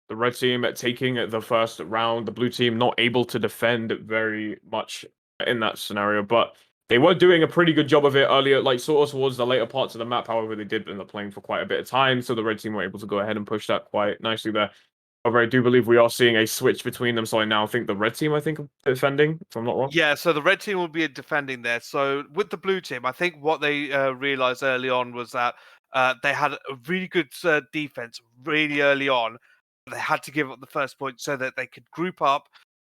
The red team taking the first round. The blue team not able to defend very much in that scenario, but they were doing a pretty good job of it earlier, like sort of towards the later parts of the map. However, they did end up playing for quite a bit of time, so the red team were able to go ahead and push that quite nicely there. However, I do believe we are seeing a switch between them, so I now think the red team, are defending, if I'm not wrong. Yeah, so the red team will be defending there. So with the blue team, I think what they realized early on was that they had a really good defense really early on. They had to give up the first point so that they could group up,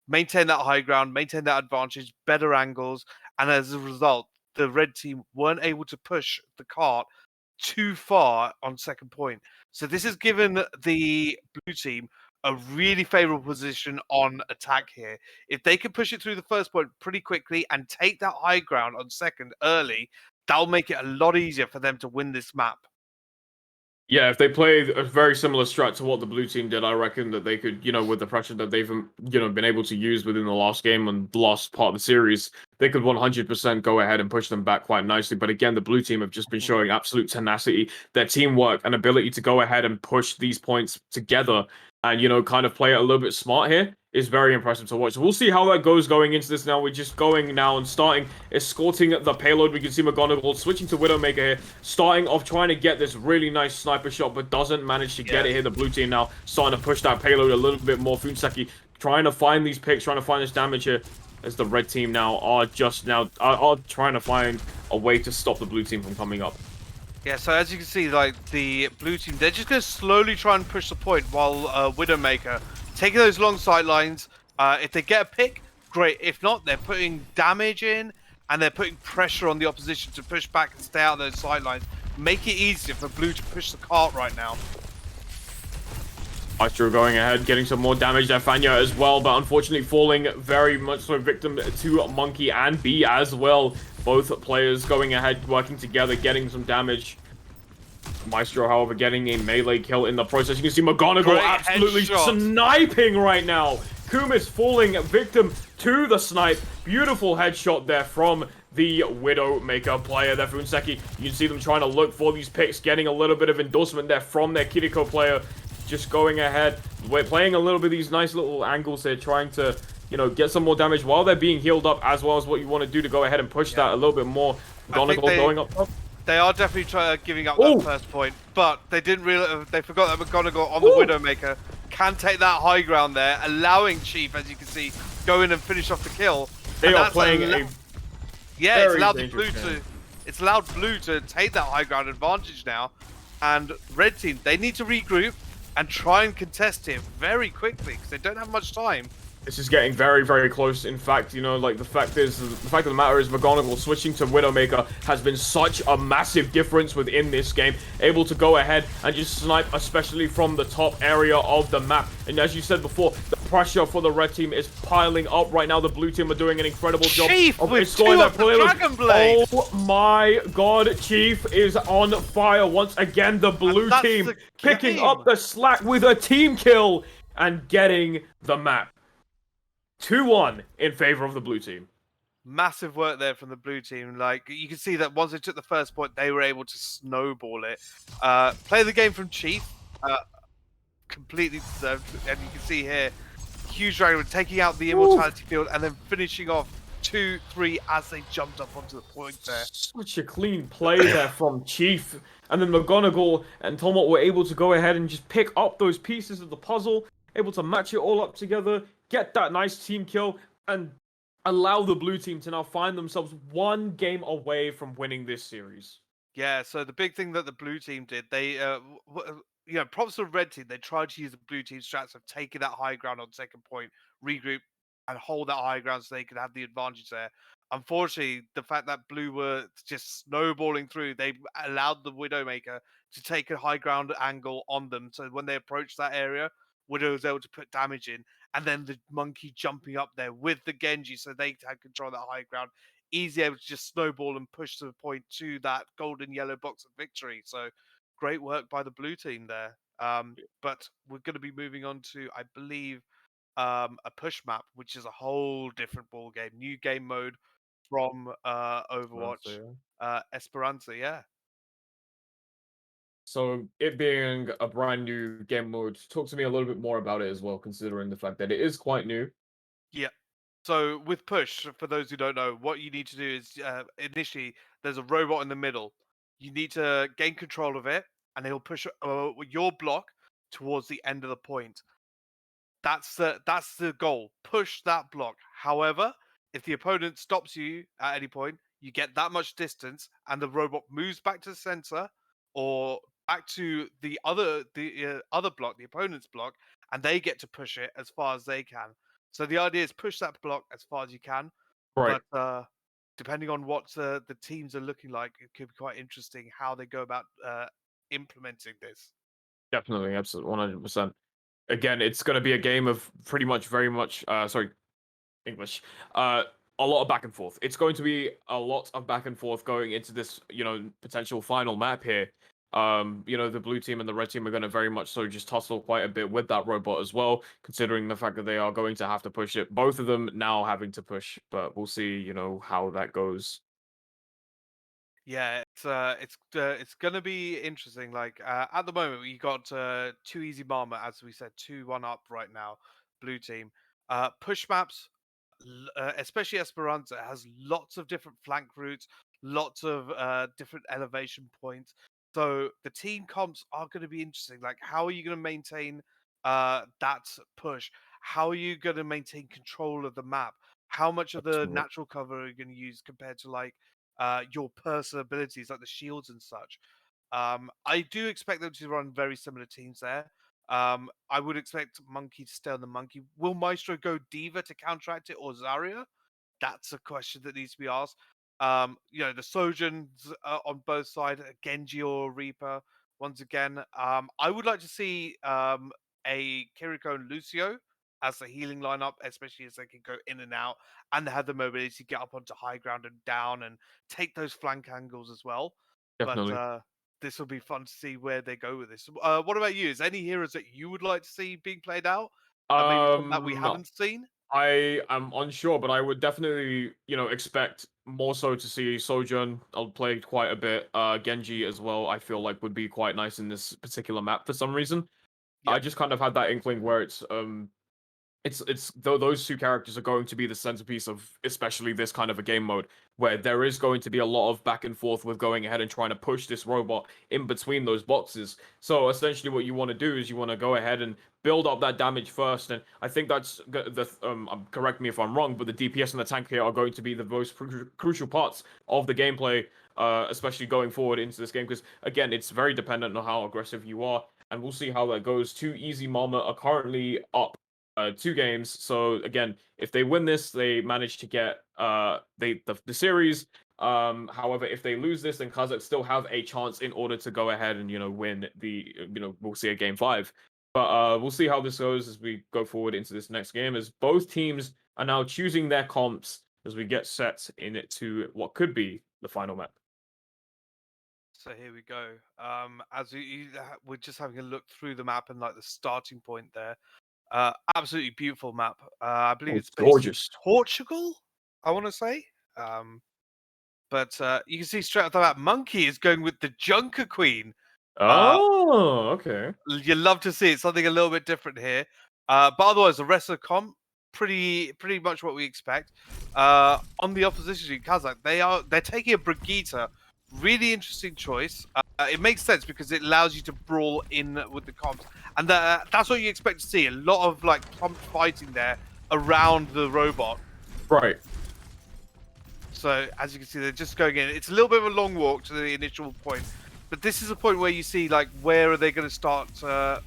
maintain that high ground, maintain that advantage, better angles, and as a result, the red team weren't able to push the cart too far on second point. So this has given the blue team a really favorable position on attack here. If they can push it through the first point pretty quickly and take that high ground on second early, that'll make it a lot easier for them to win this map. Yeah, if they play a very similar strat to what the blue team did, I reckon that they could, with the pressure that they've, been able to use within the last game and the last part of the series, they could 100% go ahead and push them back quite nicely. But again, the blue team have just been showing absolute tenacity, their teamwork and ability to go ahead and push these points together and, kind of play it a little bit smart here is very impressive to watch. So we'll see how that goes going into this now. We're just going now and starting escorting the payload. We can see McGonagall switching to Widowmaker here, starting off trying to get this really nice sniper shot, but doesn't manage to get it here. The blue team now starting to push that payload a little bit more. Funseki trying to find these picks, trying to find this damage here, as the red team now are trying to find a way to stop the blue team from coming up. Yeah, so as you can see, like the blue team, they're just going to slowly try and push the point while Widowmaker taking those long sight lines. If they get a pick, great. If not, they're putting damage in and they're putting pressure on the opposition to push back and stay out of those sight lines. Make it easier for blue to push the cart right now. Maestro going ahead, getting some more damage there. Fanya as well, but unfortunately falling very much so victim to Monkey and B as well. Both players going ahead, working together, getting some damage. Maestro, however, getting a melee kill in the process. You can see McGonagall absolutely sniping right now. Kumis falling victim to the snipe. Beautiful headshot there from the Widowmaker player there, Funseki. You can see them trying to look for these picks, getting a little bit of endorsement there from their Kiriko player. Just going ahead. We're playing a little bit of these nice little angles here, trying to, get some more damage while they're being healed up, as well as what you want to do to go ahead and push that a little bit more. McGonagall going up top. They are definitely giving up that Oh, first point, but they didn't realize they forgot that McGonagall on the Ooh. Widowmaker can take that high ground there, allowing Chief, as you can see, go in and finish off the kill. they And are that's playing a yeah, it's very allowed the dangerous blue game. it's allowed blue to take that high ground advantage now. And red team, they need to regroup and try and contest it very quickly because they don't have much time. This is getting very, very close. In fact, you know, like the fact of the matter is McGonagall switching to Widowmaker has been such a massive difference within this game. Able to go ahead and just snipe, especially from the top area of the map. And as you said before, the pressure for the red team is piling up right now. The blue team are doing an incredible job with scoring two their of the players. Dragon Blade. Oh my God, Chief is on fire once again. The blue team picking up the slack with a team kill and getting the map. 2-1 in favor of the blue team. Massive work there from the blue team. Like, you can see that once they took the first point, they were able to snowball it. Play the game from Chief. Completely deserved. And you can see here, huge Dragon taking out the immortality field and then finishing off 2-3 as they jumped up onto the point there. Such a clean play there from Chief. And then McGonagall and Tomot were able to go ahead and just pick up those pieces of the puzzle, able to match it all up together, get that nice team kill, and allow the blue team to now find themselves one game away from winning this series. Yeah, so the big thing that the blue team did, they, props to the red team. They tried to use the blue team strats of taking that high ground on second point, regroup, and hold that high ground so they could have the advantage there. Unfortunately, the fact that blue were just snowballing through, they allowed the Widowmaker to take a high ground angle on them. So when they approached that area, Widow was able to put damage in, and then the monkey jumping up there with the Genji, so they had control of that high ground, easy able to just snowball and push to the point to that golden yellow box of victory. So great work by the blue team there. But we're going to be moving on to, I believe, a push map, which is a whole different ball game, new game mode from Overwatch, Esperanza. Yeah. So it being a brand new game mode, talk to me a little bit more about it as well, considering the fact that it is quite new. Yeah. So with push, for those who don't know, what you need to do is initially there's a robot in the middle. You need to gain control of it, and he'll push your block towards the end of the point. That's the goal. Push that block. However, if the opponent stops you at any point, you get that much distance, and the robot moves back to the center or back to the other block, the opponent's block, and they get to push it as far as they can. So the idea is push that block as far as you can, Right. but depending on what the teams are looking like, it could be quite interesting how they go about implementing this. Definitely, absolutely, 100%. Again, it's going to be a game of pretty much very much, sorry, English, a lot of back and forth. It's going to be a lot of back and forth going into this, potential final map here. The blue team and the red team are going to very much so just tussle quite a bit with that robot as well, considering the fact that they are going to have to push it. Both of them now having to push, but we'll see, how that goes. Yeah, it's gonna be interesting. Like at the moment, we got two easy Marmot, as we said, 2-1 up right now. Blue team. Push maps, especially Esperanza, has lots of different flank routes, lots of different elevation points. So the team comps are going to be interesting. Like, how are you going to maintain that push? How are you going to maintain control of the map? How much of the Absolutely. natural cover are you going to use compared to like your personal abilities like the shields and such. I do expect them to run very similar teams there. I would expect Monkey to stay on the Monkey. Will Maestro go Diva to counteract it or Zarya? That's a question that needs to be asked. The Sojans on both sides, Genji or Reaper. Once again, I would like to see a Kiriko and Lucio as the healing lineup, especially as they can go in and out and they have the mobility to get up onto high ground and down and take those flank angles as well. But Definitely. this will be fun to see where they go with this. What about you? Is there any heroes that you would like to see being played out? Maybe some that we Um, haven't seen? I am unsure, but I would definitely, expect more so to see Sojourn. I'll play quite a bit. Genji as well, I feel like would be quite nice in this particular map for some reason. Yeah. I just kind of had that inkling where it's those two characters are going to be the centerpiece of especially this kind of a game mode where there is going to be a lot of back and forth with going ahead and trying to push this robot in between those boxes. So essentially what you want to do is you want to go ahead and build up that damage first, and I think that's correct me if I'm wrong, but the DPS and the tank here are going to be the most crucial parts of the gameplay, especially going forward into this game, because again, it's very dependent on how aggressive you are, and we'll see how that goes. Two Easy Marmot are currently up 2 games. So again, if they win this, they manage to get the series. However, if they lose this, then Kazakh still have a chance in order to go ahead and win the we'll see a game 5. But we'll see how this goes as we go forward into this next game, as both teams are now choosing their comps as we get set into what could be the final map. So here we go. As we're just having a look through the map and like the starting point there. Absolutely beautiful map. I believe it's based Gorgeous. in Portugal, I want to say. But you can see straight off the map, Monkey is going with the Junker Queen. Oh, okay. You love to see it. Something a little bit different here. But otherwise, the rest of the comp, pretty much what we expect. On the opposition team, Kazakh, they're taking a Brigitte. Really interesting choice. It makes sense because it allows you to brawl in with the comps, and that's what you expect to see. A lot of like comp fighting there around the robot. Right. So as you can see, they're just going in. It's a little bit of a long walk to the initial point, but this is a point where you see like where are they going to start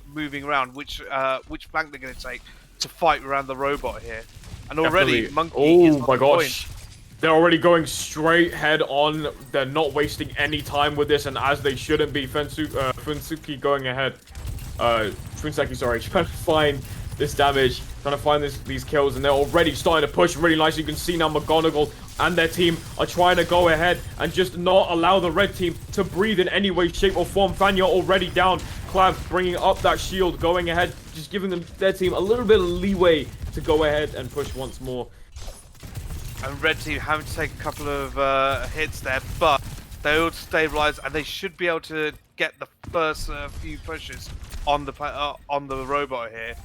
moving around, which flank they're going to take to fight around the robot here. And already, Definitely. Monkey is on my the gosh. point. They're already going straight head on. They're not wasting any time with this, and as they shouldn't be. Funsuki going ahead. Funseki, sorry, trying to find this damage, trying to find these kills, and they're already starting to push really nice. You can see now McGonagall and their team are trying to go ahead and just not allow the red team to breathe in any way, shape, or form. Fanya already down. Clav bringing up that shield, going ahead, just giving their team a little bit of leeway to go ahead and push once more. And red team having to take a couple of hits there, but they all stabilize, and they should be able to get the first few pushes on the robot here.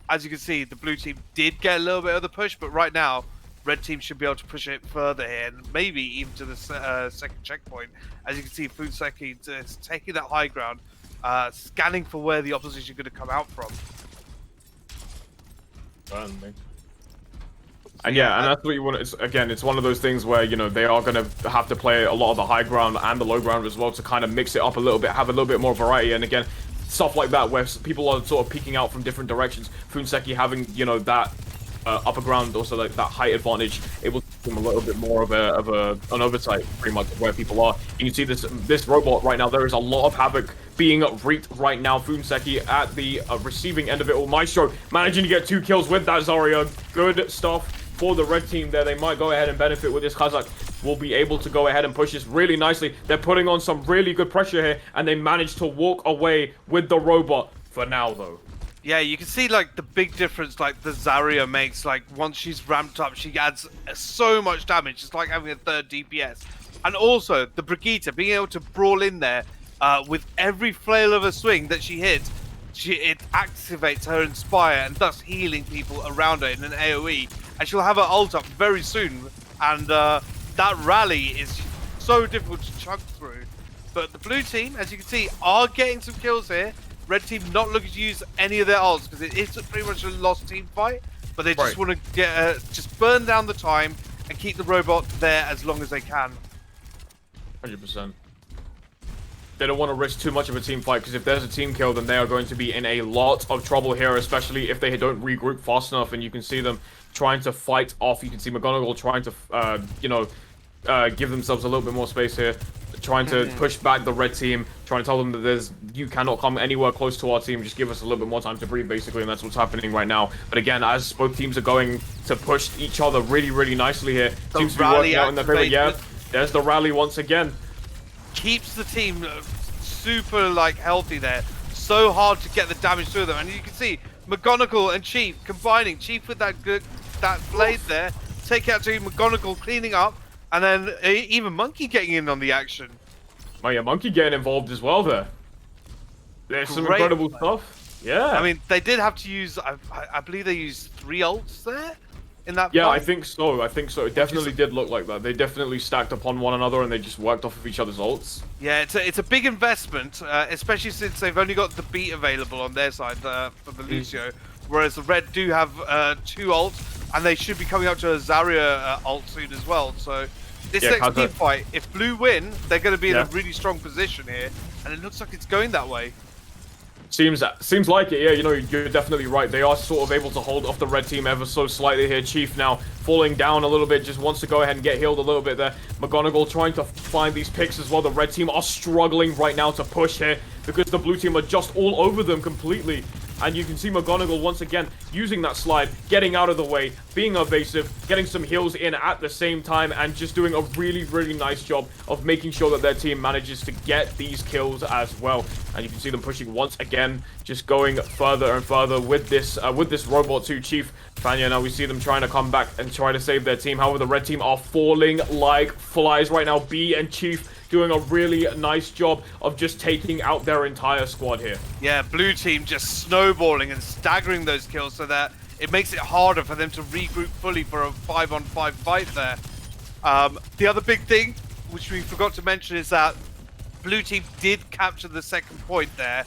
As you can see, the blue team did get a little bit of the push, but right now, red team should be able to push it further here, and maybe even to the second checkpoint. As you can see, Funseki is taking that high ground, scanning for where the opposition are going to come out from. And yeah, and that's what you want. It's one of those things where they are going to have to play a lot of the high ground and the low ground as well to kind of mix it up a little bit, have a little bit more variety. And again, stuff like that where people are sort of peeking out from different directions. Funseki having that upper ground, also like that height advantage, it will give them a little bit more of an oversight, pretty much of where people are. You can see this robot right now. There is a lot of havoc being wreaked right now. Funseki at the receiving end of it all. Maestro managing to get 2 kills with that Zarya. Good stuff for the red team there. They might go ahead and benefit with this. Kazakh will be able to go ahead and push this really nicely. They're putting on some really good pressure here, and they managed to walk away with the robot for now, though. Yeah, you can see like the big difference like the Zarya makes. Like once she's ramped up, she adds so much damage. It's like having a 3rd DPS. And also the Brigitte being able to brawl in there with every flail of a swing that she hits, it activates her Inspire and thus healing people around her in an AoE. And she'll have her ult up very soon. And that rally is so difficult to chunk through. But the blue team, as you can see, are getting some kills here. Red team not looking to use any of their ults because it is pretty much a lost team fight. But they just want to get just burn down the time and keep the robot there as long as they can. 100%. They don't want to risk too much of a team fight, because if there's a team kill, then they are going to be in a lot of trouble here, especially if they don't regroup fast enough. And you can see them trying to fight off. You can see McGonagall trying to, give themselves a little bit more space here, trying to push back the red team, trying to tell them that you cannot come anywhere close to our team. Just give us a little bit more time to breathe, basically, and that's what's happening right now. But again, as both teams are going to push each other really, really nicely here, seems to be working out in their favor. Yeah, there's the rally once again. Keeps the team super healthy there. So hard to get the damage through them, and you can see McGonagall and Chief combining. Chief with that blade there, take out to McGonagall cleaning up, and then even Monkey getting in on the action. Oh yeah, Monkey getting involved as well there. There's some incredible stuff. Yeah. I mean, they did have to use. I believe they used 3 ults there in that. Yeah, fight. I think so. I think so. It definitely did look like that. They definitely stacked upon one another and they just worked off of each other's ults. Yeah, it's a big investment, especially since they've only got the beat available on their side for the Lucio, whereas the Red do have 2 ults, and they should be coming up to a Zarya ult soon as well. So this next team fight, if Blue win, they're going to be in a really strong position here, and it looks like it's going that way. Seems like it, yeah, you know, you're definitely right. They are sort of able to hold off the red team ever so slightly here. Chief now falling down a little bit, just wants to go ahead and get healed a little bit there. McGonagall trying to find these picks as well. The red team are struggling right now to push here because the blue team are just all over them completely. And you can see McGonagall once again using that slide, getting out of the way, being evasive, getting some heals in at the same time, and just doing a really, really nice job of making sure that their team manages to get these kills as well. And you can see them pushing once again, just going further and further with this robot to Chief. Fanya, now we see them trying to come back and try to save their team. However, the red team are falling like flies right now. B and Chief doing a really nice job of just taking out their entire squad here. Yeah, blue team just snowballing and staggering those kills so that it makes it harder for them to regroup fully for a 5-on-5 fight there. The other big thing, which we forgot to mention, is that blue team did capture the second point there.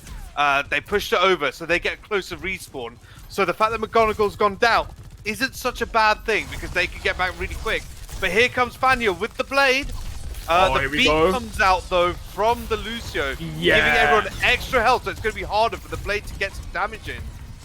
They pushed it over, so they get closer respawn. So the fact that McGonagall's gone down isn't such a bad thing because they can get back really quick. But here comes Fanya with the blade. The beat comes out though from the Lucio, giving everyone extra health, so it's going to be harder for the blade to get some damage in.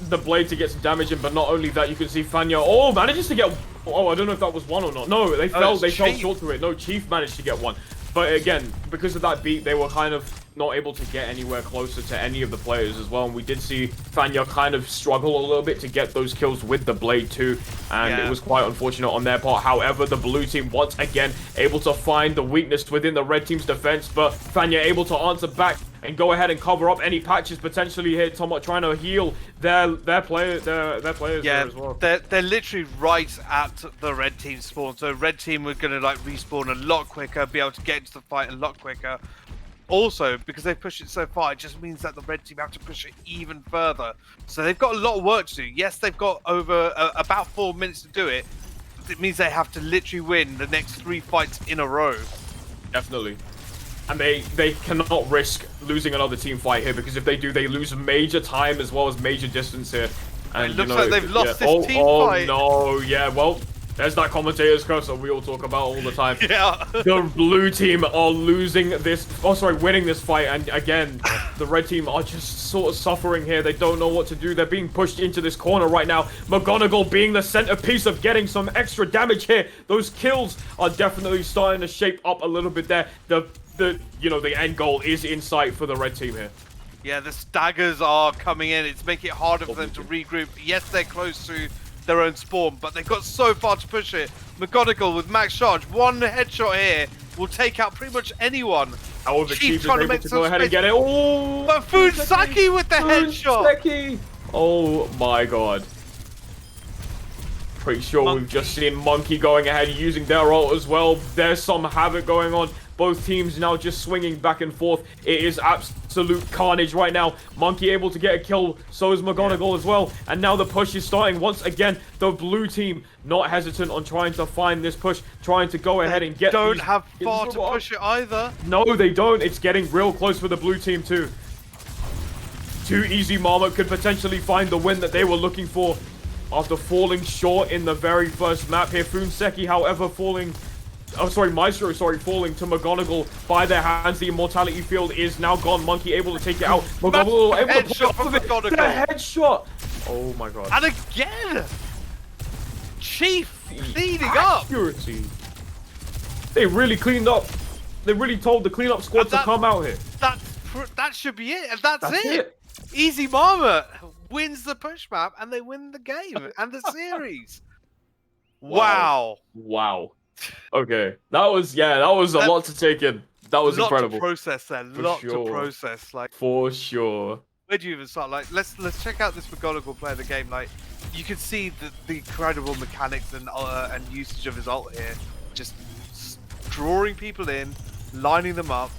The blade to get some damage in, but not only that, you can see Fanya, manages to get, I don't know if that was one or not. No, they fell short to it. No, Chief managed to get one. But again, because of that beat, they were kind of not able to get anywhere closer to any of the players as well. And we did see Fanya kind of struggle a little bit to get those kills with the blade too. And it was quite unfortunate on their part. However, the blue team once again able to find the weakness within the red team's defense. But Fanya able to answer back and go ahead and cover up any patches potentially here, somewhat trying to heal their players there as well. They're literally right at the red team spawn. So red team were going to like respawn a lot quicker, be able to get into the fight a lot quicker. Also, because they've pushed it so far, it just means that the red team have to push it even further. So they've got a lot of work to do. Yes, they've got over about 4 minutes to do it. It means they have to literally win the next 3 fights in a row. Definitely. And they cannot risk losing another team fight here, because if they do, they lose major time as well as major distance here. And it looks like they've lost this team fight. Oh no, yeah, well, there's that commentator's curse that we all talk about all the time. Yeah. The blue team are winning this fight, and again, the red team are just sort of suffering here. They don't know what to do. They're being pushed into this corner right now. McGonagall being the centerpiece of getting some extra damage here. Those kills are definitely starting to shape up a little bit there. The end goal is in sight for the red team here. Yeah, the staggers are coming in. It's making it harder for them to regroup. Yes, they're close to their own spawn, but they've got so far to push it. McGonagall with max charge, 1 headshot here will take out pretty much anyone. However, Chief is able to go ahead and get it. Oh, but Funsaki with the headshot. Oh my god. Pretty sure we've just seen Monkey going ahead using their ult as well. There's some havoc going on. Both teams now just swinging back and forth. It is absolute carnage right now. Monkey able to get a kill, so is McGonagall as well. And now the push is starting once again. The blue team not hesitant on trying to find this push, trying to go ahead and get don't have far to push it either. No, they don't. It's getting real close for the blue team too. Too easy. Marmot could potentially find the win that they were looking for after falling short in the very first map here. Funseki, however, Maestro, falling to McGonagall by their hands. The immortality field is now gone. Monkey able to take it out. McGonagall able to headshot from McGonagall. The headshot. Oh my god. And again, Chief cleaning up. They really cleaned up. They really told the cleanup squad to come out here. That should be it. And that's it. Easy Marmot wins the push map, and they win the game and the series. Wow. Okay, that was a lot to take in. That was incredible. Lot to process then. To process. Like for sure. Where do you even start? Like let's check out this McGonagall play the game. Like you can see the incredible mechanics and usage of his ult here. Just drawing people in, lining them up.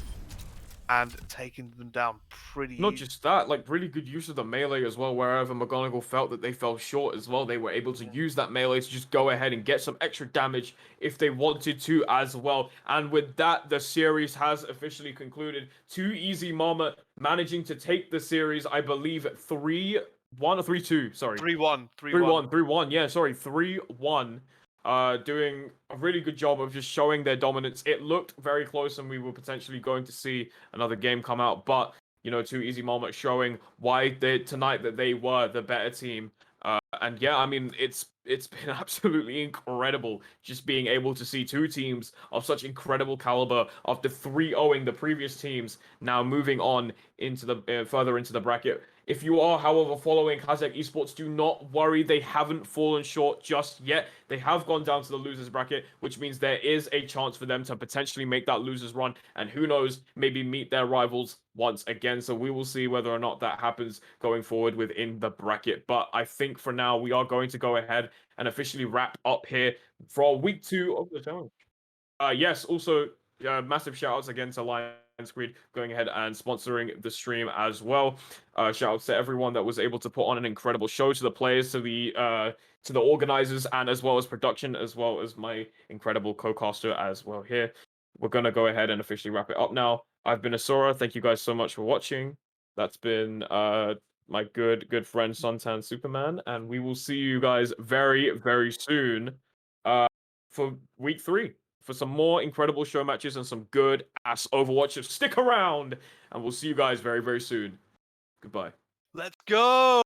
and taking them down pretty Not easy. just that, like really good use of the melee as well. Wherever McGonagall felt that they fell short as well, they were able to use that melee to just go ahead and get some extra damage if they wanted to as well. And with that, the series has officially concluded. Too Easy Mama managing to take the series, I believe, 3-1 or 3-2. Sorry, 3-1, 3-1, 3-1. Yeah, sorry, 3-1. Doing a really good job of just showing their dominance. It looked very close, and we were potentially going to see another game come out, but Too Easy Moment showing why tonight that they were the better team. And yeah, I mean, it's been absolutely incredible just being able to see two teams of such incredible caliber after 3-0ing the previous teams, now moving on into the further into the bracket. If you are, however, following Kazakh Esports, do not worry. They haven't fallen short just yet. They have gone down to the losers bracket, which means there is a chance for them to potentially make that losers run. And who knows, maybe meet their rivals once again. So we will see whether or not that happens going forward within the bracket. But I think for now, we are going to go ahead and officially wrap up here for week 2 of the challenge. Yes, also, massive shout outs again to Lions Creed going ahead and sponsoring the stream as well. Shout outs to everyone that was able to put on an incredible show, to the players, to the organizers, and as well as production, as well as my incredible co-caster as well here. We're gonna go ahead and officially wrap it up now. I've been Asura. Thank you guys so much for watching. That's been my good friend Suntan Superman, and we will see you guys very, very soon for week 3 for some more incredible show matches and some good ass Overwatch. Stick around, and we'll see you guys very, very soon. Goodbye. Let's go!